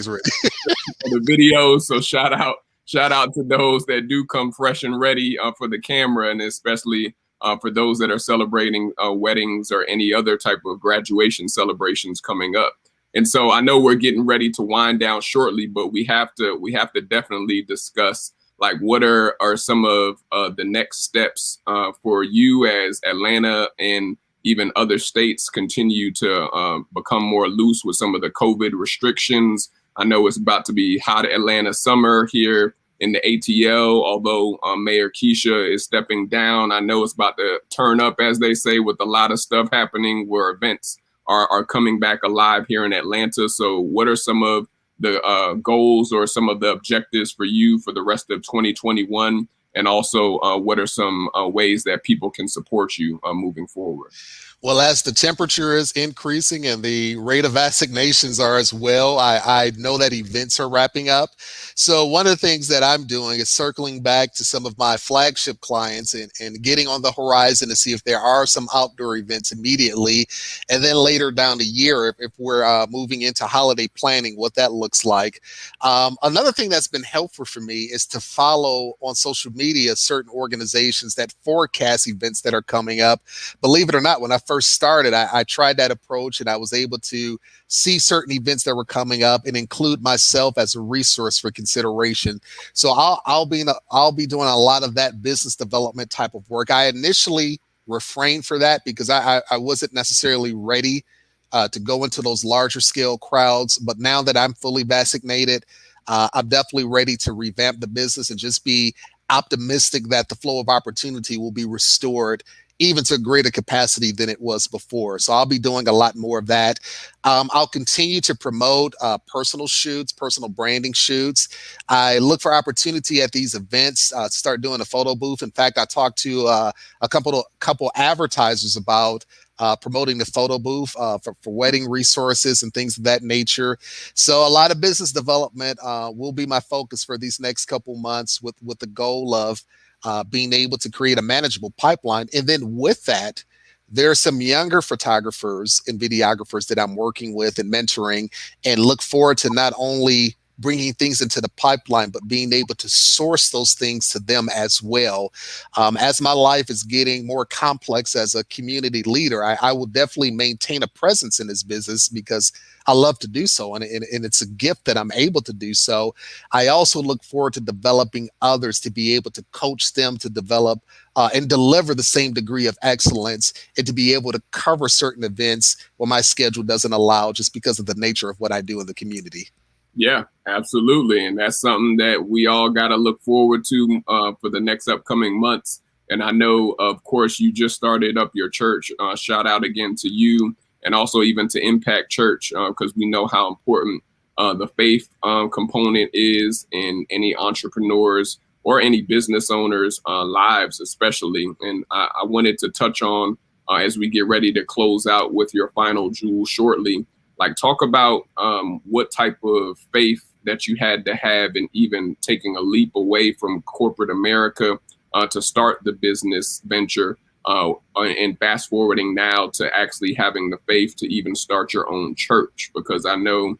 the videos. So shout out to those that do come fresh and ready for the camera, and especially for those that are celebrating weddings or any other type of graduation celebrations coming up. And so I know we're getting ready to wind down shortly, but we have to definitely discuss, like, what are some of the next steps for you as Atlanta and even other states continue to become more loose with some of the COVID restrictions, I know it's about to be hot Atlanta summer here in the ATL, although Mayor Keisha is stepping down. I know it's about to turn up, as they say, with a lot of stuff happening where events are coming back alive here in Atlanta. So what are some of the goals or some of the objectives for you for the rest of 2021? And also, what are some ways that people can support you moving forward? Well, as the temperature is increasing and the rate of vaccinations are as well, I know that events are wrapping up. So one of the things that I'm doing is circling back to some of my flagship clients and getting on the horizon to see if there are some outdoor events immediately. And then later down the year, if we're moving into holiday planning, what that looks like. Another thing that's been helpful for me is to follow on social media certain organizations that forecast events that are coming up. Believe it or not, when I first started, I tried that approach, and I was able to see certain events that were coming up and include myself as a resource for consideration. So I'll be doing a lot of that business development type of work. I initially refrained for that because I wasn't necessarily ready to go into those larger scale crowds. But now that I'm fully vaccinated, I'm definitely ready to revamp the business and just be optimistic that the flow of opportunity will be restored even to a greater capacity than it was before. So I'll be doing a lot more of that. I'll continue to promote personal shoots, personal branding shoots. I look for opportunity at these events to start doing a photo booth. In fact, I talked to a couple advertisers about promoting the photo booth for wedding resources and things of that nature. So a lot of business development will be my focus for these next couple months with the goal of being able to create a manageable pipeline. And then with that, there are some younger photographers and videographers that I'm working with and mentoring, and look forward to not only bringing things into the pipeline, but being able to source those things to them as well. As my life is getting more complex as a community leader, I will definitely maintain a presence in this business because I love to do so. And it's a gift that I'm able to do so. I also look forward to developing others to be able to coach them to develop and deliver the same degree of excellence, and to be able to cover certain events where my schedule doesn't allow, just because of the nature of what I do in the community. Yeah, absolutely. And that's something that we all got to look forward to for the next upcoming months. And I know, of course, you just started up your church. Shout out again to you, and also even to Impact Church, because we know how important the faith component is in any entrepreneurs or any business owners' lives, especially. And I wanted to touch on, as we get ready to close out with your final jewel shortly, like talk about what type of faith that you had to have in even taking a leap away from corporate America to start the business venture, and fast forwarding now to actually having the faith to even start your own church, because I know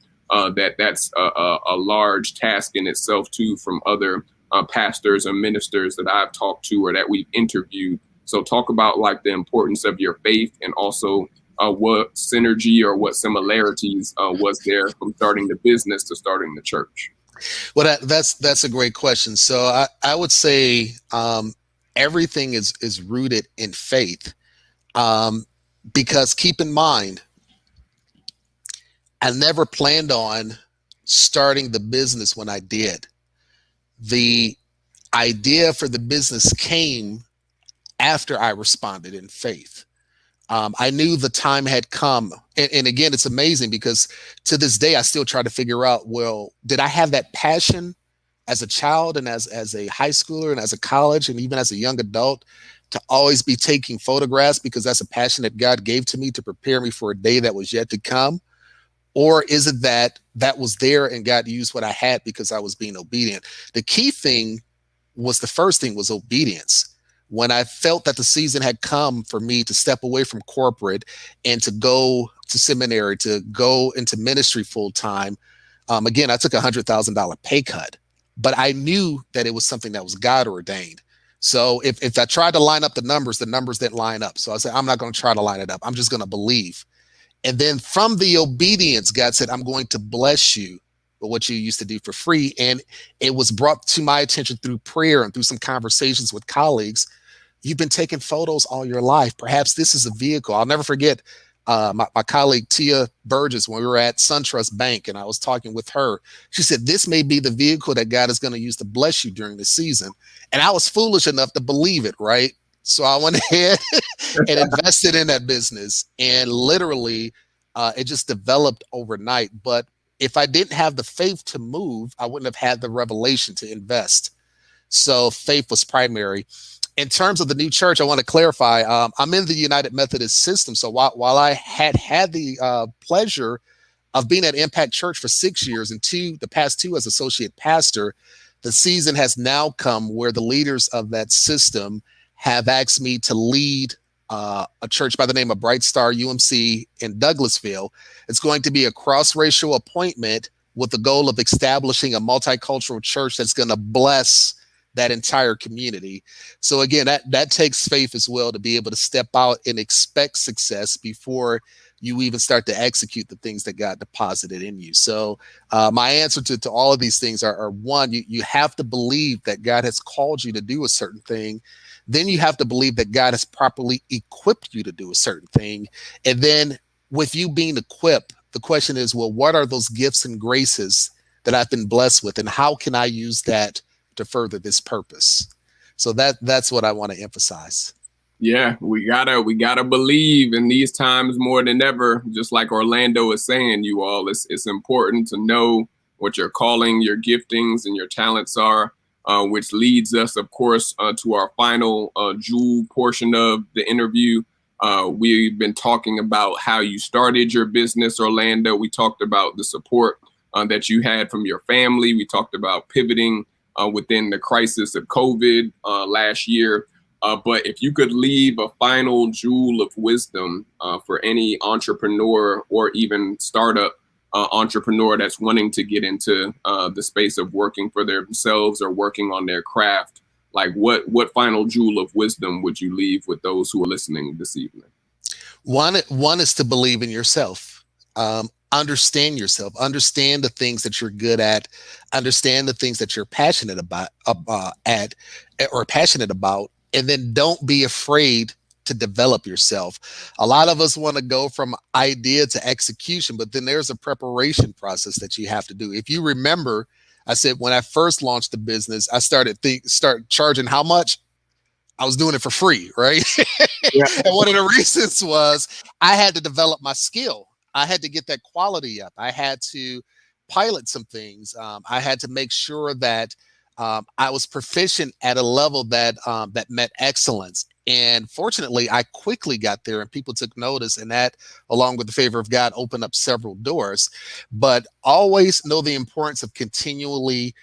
that's a large task in itself too, from other pastors and ministers that I've talked to or that we've interviewed. So talk about like the importance of your faith, and also what synergy or what similarities was there from starting the business to starting the church? Well, that's a great question. So I would say everything is rooted in faith, because keep in mind, I never planned on starting the business when I did. The idea for the business came after I responded in faith. I knew the time had come. And again, it's amazing because to this day, I still try to figure out, well, did I have that passion as a child and as a high schooler and as a college and even as a young adult to always be taking photographs because that's a passion that God gave to me to prepare me for a day that was yet to come? Or is it that was there and God used what I had because I was being obedient? The key thing was, the first thing was obedience. When I felt that the season had come for me to step away from corporate and to go to seminary, to go into ministry full time, again, I took $100,000 pay cut, but I knew that it was something that was God ordained. So if I tried to line up the numbers didn't line up. So I said, I'm not going to try to line it up. I'm just going to believe. And then from the obedience, God said, I'm going to bless you with what you used to do for free. And it was brought to my attention through prayer and through some conversations with colleagues. You've been taking photos all your life. Perhaps this is a vehicle. I'll never forget, My colleague Tia Burgess, when we were at SunTrust Bank and I was talking with her, she said, this may be the vehicle that God is going to use to bless you during the season. And I was foolish enough to believe it, right? So I went ahead and invested in that business, and literally it just developed overnight. But if I didn't have the faith to move, I wouldn't have had the revelation to invest. So faith was primary. In terms of the new church, I want to clarify, I'm in the United Methodist system. So while I had the pleasure of being at Impact Church for 6 years and the past two as associate pastor, the season has now come where the leaders of that system have asked me to lead a church by the name of Bright Star UMC in Douglasville. It's going to be a cross-racial appointment with the goal of establishing a multicultural church that's going to bless that entire community. So again, that takes faith as well, to be able to step out and expect success before you even start to execute the things that God deposited in you. So my answer to all of these things are one, you have to believe that God has called you to do a certain thing. Then you have to believe that God has properly equipped you to do a certain thing. And then with you being equipped, the question is, well, what are those gifts and graces that I've been blessed with, and how can I use that to further this purpose? So that's what I want to emphasize. Yeah, we gotta believe in these times more than ever. Just like Orlando is saying, you all, it's important to know what your calling, your giftings, and your talents are, which leads us, of course, to our final jewel portion of the interview. We've been talking about how you started your business, Orlando. We talked about the support that you had from your family. We talked about pivoting within the crisis of COVID last year. But if you could leave a final jewel of wisdom for any entrepreneur or even startup entrepreneur that's wanting to get into the space of working for themselves or working on their craft, like what final jewel of wisdom would you leave with those who are listening this evening? One is to believe in yourself. Understand yourself, understand the things that you're good at, understand the things that you're passionate about, and then don't be afraid to develop yourself. A lot of us want to go from idea to execution, but then there's a preparation process that you have to do. If you remember, I said when I first launched the business, I start charging how much? I was doing it for free, right? Yeah. And one of the reasons was I had to develop my skill. I had to get that quality up. I had to pilot some things. I had to make sure that I was proficient at a level that met excellence. And fortunately, I quickly got there and people took notice, and that, along with the favor of God, opened up several doors. But always know the importance of continually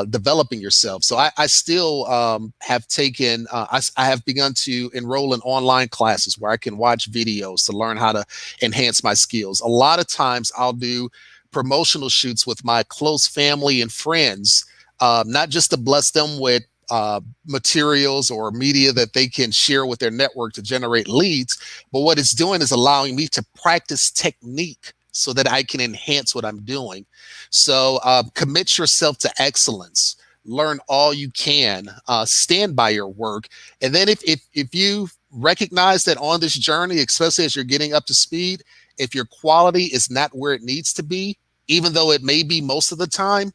developing yourself. So I still have taken, I have begun to enroll in online classes where I can watch videos to learn how to enhance my skills. A lot of times I'll do promotional shoots with my close family and friends, not just to bless them with materials or media that they can share with their network to generate leads, but what it's doing is allowing me to practice technique so that I can enhance what I'm doing. So commit yourself to excellence, learn all you can, stand by your work. And then if you recognize that on this journey, especially as you're getting up to speed, if your quality is not where it needs to be, even though it may be most of the time,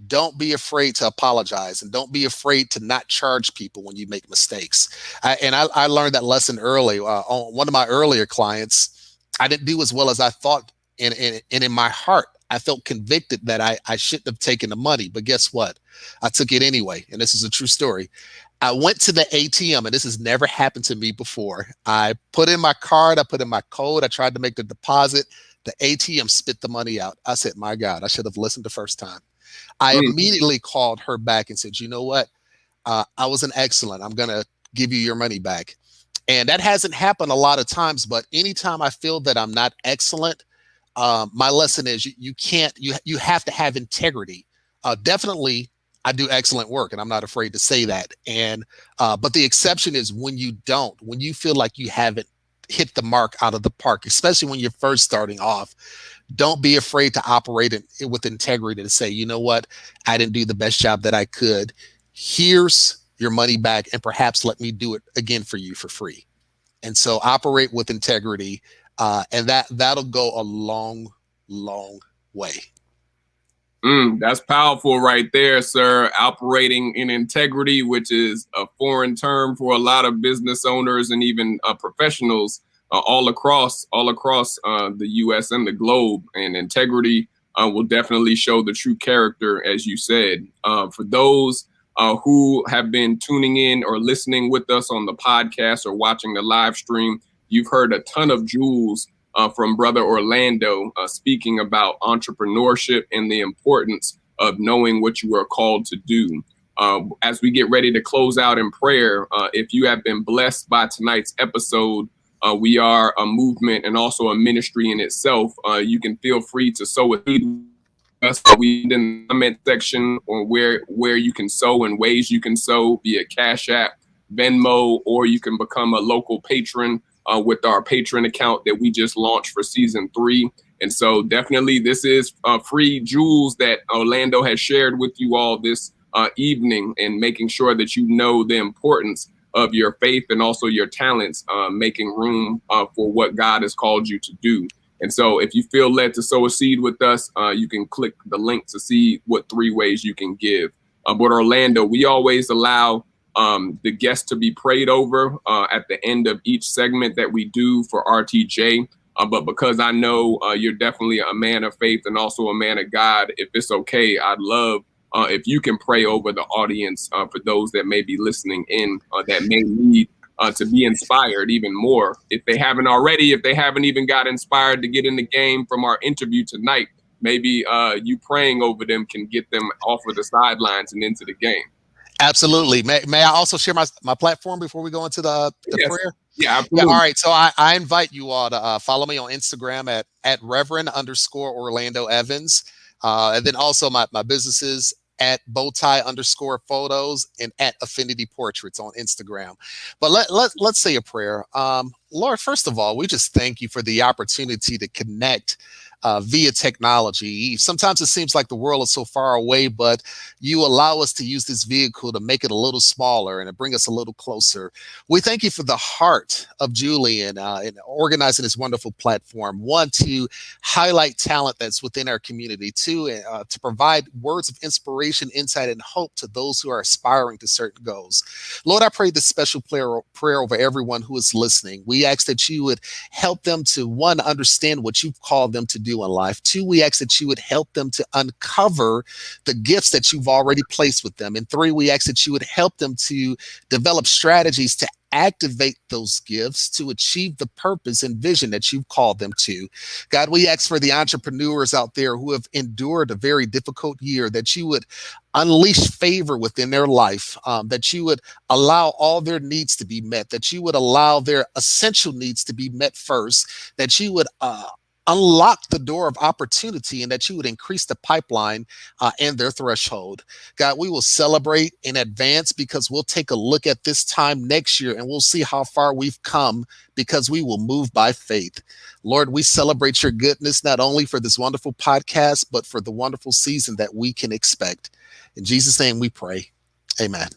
don't be afraid to apologize, and don't be afraid to not charge people when you make mistakes. I learned that lesson early. On one of my earlier clients, I didn't do as well as I thought. And in my heart, I felt convicted that I shouldn't have taken the money. But guess what? I took it anyway. And this is a true story. I went to the ATM, and this has never happened to me before. I put in my card, I put in my code, I tried to make the deposit. The ATM spit the money out. I said, my God, I should have listened the first time. I immediately called her back and said, you know what? I wasn't excellent. I'm going to give you your money back. And that hasn't happened a lot of times, but anytime I feel that I'm not excellent, my lesson is you have to have integrity. Definitely, I do excellent work, and I'm not afraid to say that. And but the exception is when you don't, when you feel like you haven't hit the mark out of the park, especially when you're first starting off. Don't be afraid to operate with integrity, to say, you know what, I didn't do the best job that I could. Here's your money back, and perhaps let me do it again for you for free. And so operate with integrity. And that'll go a long, long way. That's powerful right there, sir. Operating in integrity, which is a foreign term for a lot of business owners and even professionals all across the U.S. and the globe. And integrity will definitely show the true character, as you said. For those who have been tuning in or listening with us on the podcast or watching the live stream, you've heard a ton of jewels from Brother Orlando speaking about entrepreneurship and the importance of knowing what you are called to do. As we get ready to close out in prayer, if you have been blessed by tonight's episode, we are a movement and also a ministry in itself. You can feel free to sow a seed. We in the comment section on where you can sow and ways you can sow via Cash App, Venmo, or you can become a local patron with our patron account that we just launched for season 3. And so definitely this is free jewels that Orlando has shared with you all this evening, and making sure that you know the importance of your faith and also your talents, making room for what God has called you to do. And so if you feel led to sow a seed with us, you can click the link to see what 3 ways you can give. But Orlando, we always allow the guests to be prayed over at the end of each segment that we do for RTJ. But because I know you're definitely a man of faith and also a man of God, if it's okay, I'd love if you can pray over the audience for those that may be listening in that may need to be inspired even more. If they haven't already, if they haven't even got inspired to get in the game from our interview tonight, maybe you praying over them can get them off of the sidelines and into the game. Absolutely. May I also share my platform before we go into the Yes. prayer? Yeah, absolutely. Yeah, all right. So I invite you all to follow me on Instagram at Reverend_Orlando Evans. And then also my businesses at bowtie_photos and at Affinity Portraits on Instagram. But let's say a prayer. Lord, first of all, we just thank you for the opportunity to connect via technology. Sometimes it seems like the world is so far away, but you allow us to use this vehicle to make it a little smaller and to bring us a little closer. We thank you for the heart of Julian in organizing this wonderful platform. 1, to highlight talent that's within our community. 2, to provide words of inspiration, insight, and hope to those who are aspiring to certain goals. Lord, I pray this special prayer over everyone who is listening. We ask that you would help them to, 1, understand what you've called them to do in life. 2, we ask that you would help them to uncover the gifts that you've already placed with them. And 3, we ask that you would help them to develop strategies to activate those gifts to achieve the purpose and vision that you've called them to. God, we ask for the entrepreneurs out there who have endured a very difficult year, that you would unleash favor within their life, that you would allow all their needs to be met, that you would allow their essential needs to be met first, that you would unlock the door of opportunity, and that you would increase the pipeline and their threshold. God, we will celebrate in advance, because we'll take a look at this time next year and we'll see how far we've come, because we will move by faith. Lord, we celebrate your goodness, not only for this wonderful podcast, but for the wonderful season that we can expect. In Jesus' name we pray. Amen.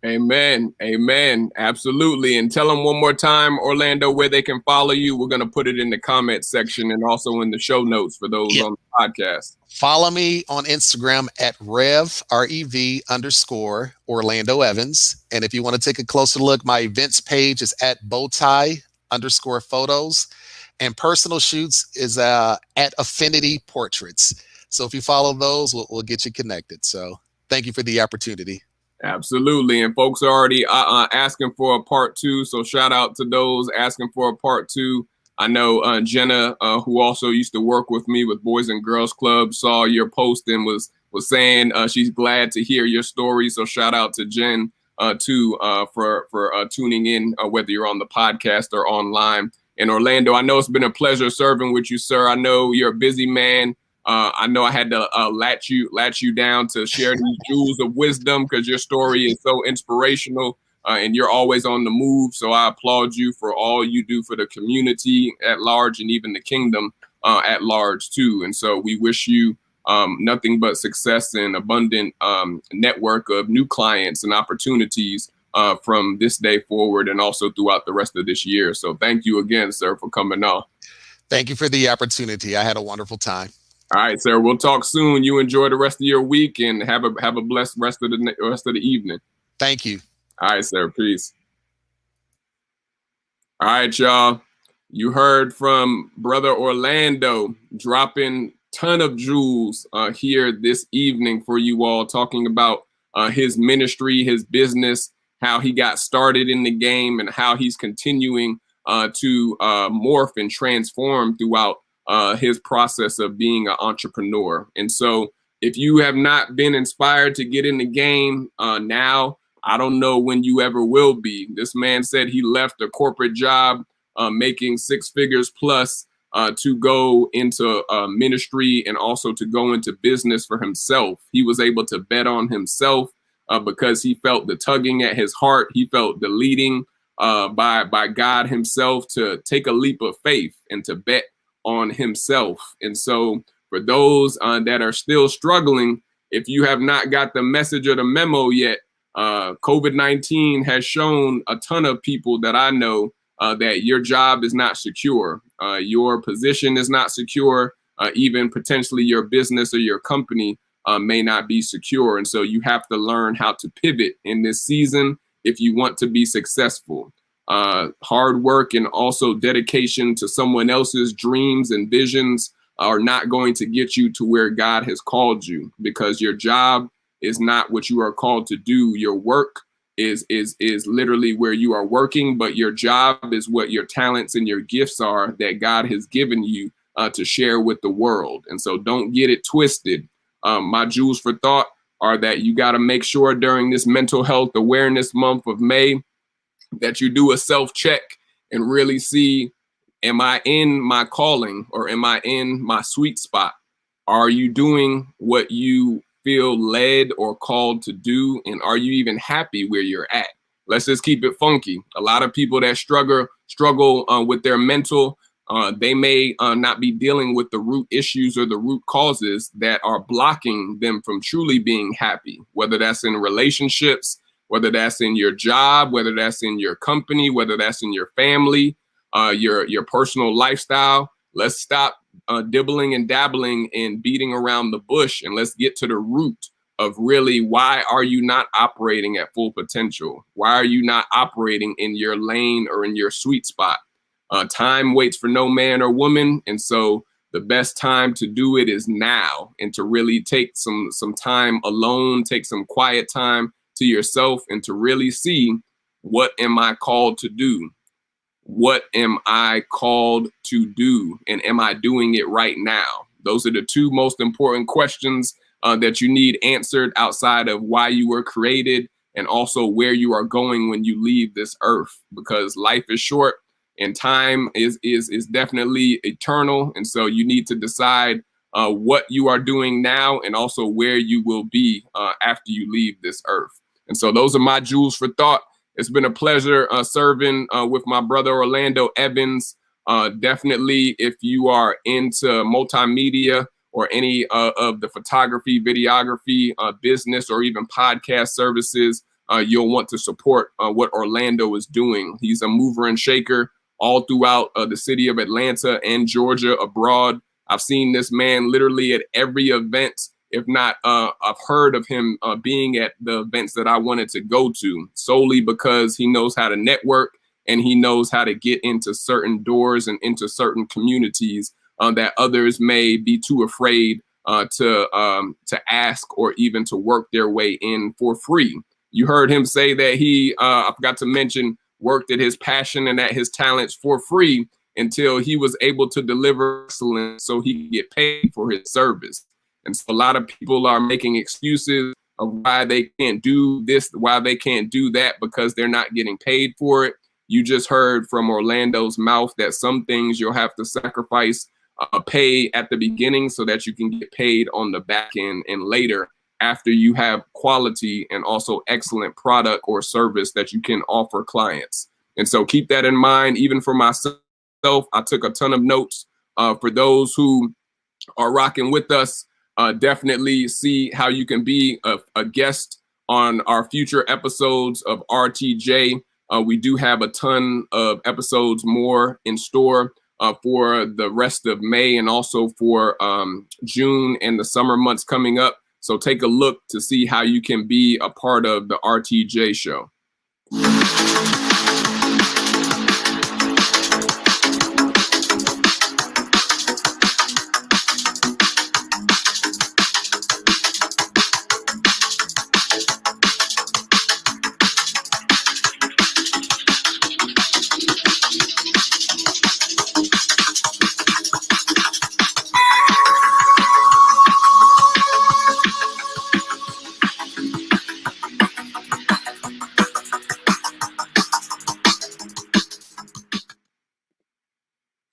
Amen. Amen. Absolutely. And tell them one more time, Orlando, where they can follow you. We're going to put it in the comment section and also in the show notes for those on the podcast. Follow me on Instagram at REV_Orlando Evans. And if you want to take a closer look, my events page is at bowtie_photos. And personal shoots is at Affinity Portraits. So if you follow those, we'll get you connected. So thank you for the opportunity. Absolutely. And folks are already asking for a part 2. So shout out to those asking for a part 2. I know Jenna, who also used to work with me with Boys and Girls Club, saw your post and was saying she's glad to hear your story. So shout out to Jen too for tuning in, whether you're on the podcast or online. And Orlando, I know it's been a pleasure serving with you, sir. I know you're a busy man. I know I had to latch you down to share these jewels of wisdom, because your story is so inspirational and you're always on the move. So I applaud you for all you do for the community at large and even the kingdom at large too. And so we wish you nothing but success and abundant network of new clients and opportunities from this day forward and also throughout the rest of this year. So thank you again, sir, for coming on. Thank you for the opportunity. I had a wonderful time. All right, sir. We'll talk soon. You enjoy the rest of your week and have a blessed rest of the evening. Thank you. All right, sir. Peace. All right, y'all. You heard from Brother Orlando dropping ton of jewels here this evening for you all, talking about his ministry, his business, how he got started in the game, and how he's continuing to morph and transform throughout his process of being an entrepreneur. And so if you have not been inspired to get in the game now, I don't know when you ever will be. This man said he left a corporate job making 6 figures plus to go into ministry and also to go into business for himself. He was able to bet on himself because he felt the tugging at his heart. He felt the leading by God himself to take a leap of faith and to bet on himself. And so for those that are still struggling, if you have not got the message or the memo yet, COVID-19 has shown a ton of people that I know that your job is not secure. Your position is not secure. Even potentially your business or your company may not be secure. And so you have to learn how to pivot in this season if you want to be successful. Hard work and also dedication to someone else's dreams and visions are not going to get you to where God has called you, because your job is not what you are called to do. Your work is literally where you are working, but your job is what your talents and your gifts are that God has given you to share with the world. And so don't get it twisted. My jewels for thought are that you got to make sure during this mental health awareness month of May that you do a self-check and really see, am I in my calling or am I in my sweet spot? Are you doing what you feel led or called to do? And are you even happy where you're at? Let's just keep it funky. A lot of people that struggle with their mental, they may not be dealing with the root issues or the root causes that are blocking them from truly being happy, whether that's in relationships, whether that's in your job, whether that's in your company, whether that's in your family, your personal lifestyle. Let's stop dibbling and dabbling and beating around the bush, and let's get to the root of really, why are you not operating at full potential? Why are you not operating in your lane or in your sweet spot? Time waits for no man or woman, and so the best time to do it is now, and to really take some time alone, take some quiet time to yourself, and to really see, what am I called to do? What am I called to do? And am I doing it right now? Those are the two most important questions that you need answered, outside of why you were created and also where you are going when you leave this earth, because life is short and time is definitely eternal. And so you need to decide what you are doing now and also where you will be after you leave this earth. And so those are my jewels for thought. It's been a pleasure serving with my brother Orlando Evans. Definitely, if you are into multimedia or any of the photography, videography, business, or even podcast services, you'll want to support what Orlando is doing. He's a mover and shaker all throughout the city of Atlanta and Georgia, abroad. I've seen this man literally at every event. If not, I've heard of him being at the events that I wanted to go to, solely because he knows how to network and he knows how to get into certain doors and into certain communities that others may be too afraid to ask or even to work their way in for free. You heard him say that he, I forgot to mention, worked at his passion and at his talents for free until he was able to deliver excellence so he could get paid for his service. And so a lot of people are making excuses of why they can't do this, why they can't do that, because they're not getting paid for it. You just heard from Orlando's mouth that some things you'll have to sacrifice pay at the beginning so that you can get paid on the back end and later, after you have quality and also excellent product or service that you can offer clients. And so keep that in mind. Even for myself, I took a ton of notes. For those who are rocking with us, definitely see how you can be a guest on our future episodes of RTJ. We do have a ton of episodes more in store. for the rest of May and also for June and the summer months coming up. So take a look to see how you can be a part of the RTJ show.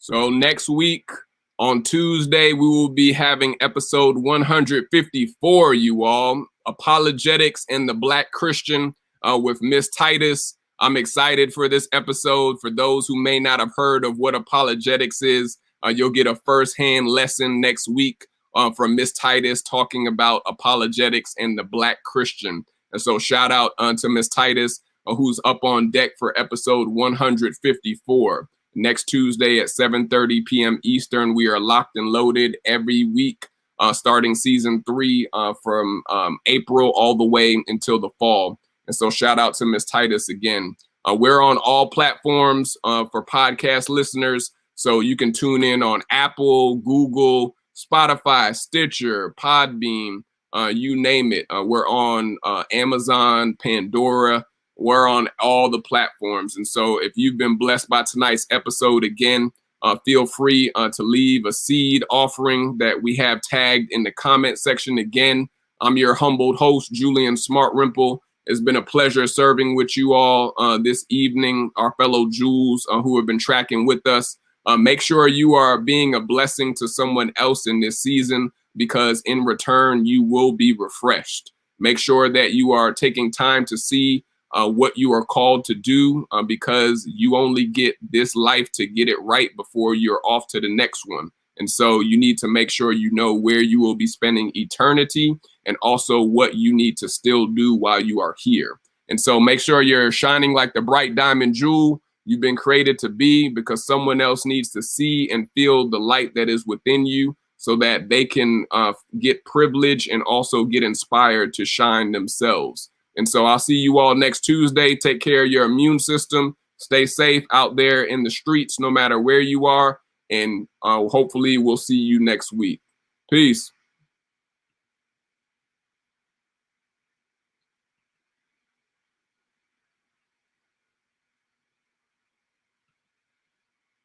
So next week on Tuesday, we will be having episode 154, you all, Apologetics and the Black Christian with Miss Titus. I'm excited for this episode. For those who may not have heard of what apologetics is, you'll get a firsthand lesson next week from Miss Titus talking about apologetics and the Black Christian. And so shout out to Miss Titus, who's up on deck for episode 154. Next Tuesday at 7:30 p.m. Eastern, we are locked and loaded every week, starting season 3 from April all the way until the fall. And so shout out to Miss Titus again. We're on all platforms for podcast listeners, so you can tune in on Apple, Google, Spotify, Stitcher, Podbean, you name it. We're on Amazon, Pandora. We're on all the platforms. And so if you've been blessed by tonight's episode, again, feel free to leave a seed offering that we have tagged in the comment section. Again, I'm your humbled host, Julian Smart Rimple. It's been a pleasure serving with you all this evening, our fellow Jewels who have been tracking with us. Make sure you are being a blessing to someone else in this season, because in return, you will be refreshed. Make sure that you are taking time to see what you are called to do, because you only get this life to get it right before you're off to the next one. And so you need to make sure you know where you will be spending eternity and also what you need to still do while you are here. And so make sure you're shining like the bright diamond jewel you've been created to be, because someone else needs to see and feel the light that is within you so that they can get privilege and also get inspired to shine themselves. And so I'll see you all next Tuesday. Take care of your immune system. Stay safe out there in the streets, no matter where you are. And hopefully we'll see you next week. Peace.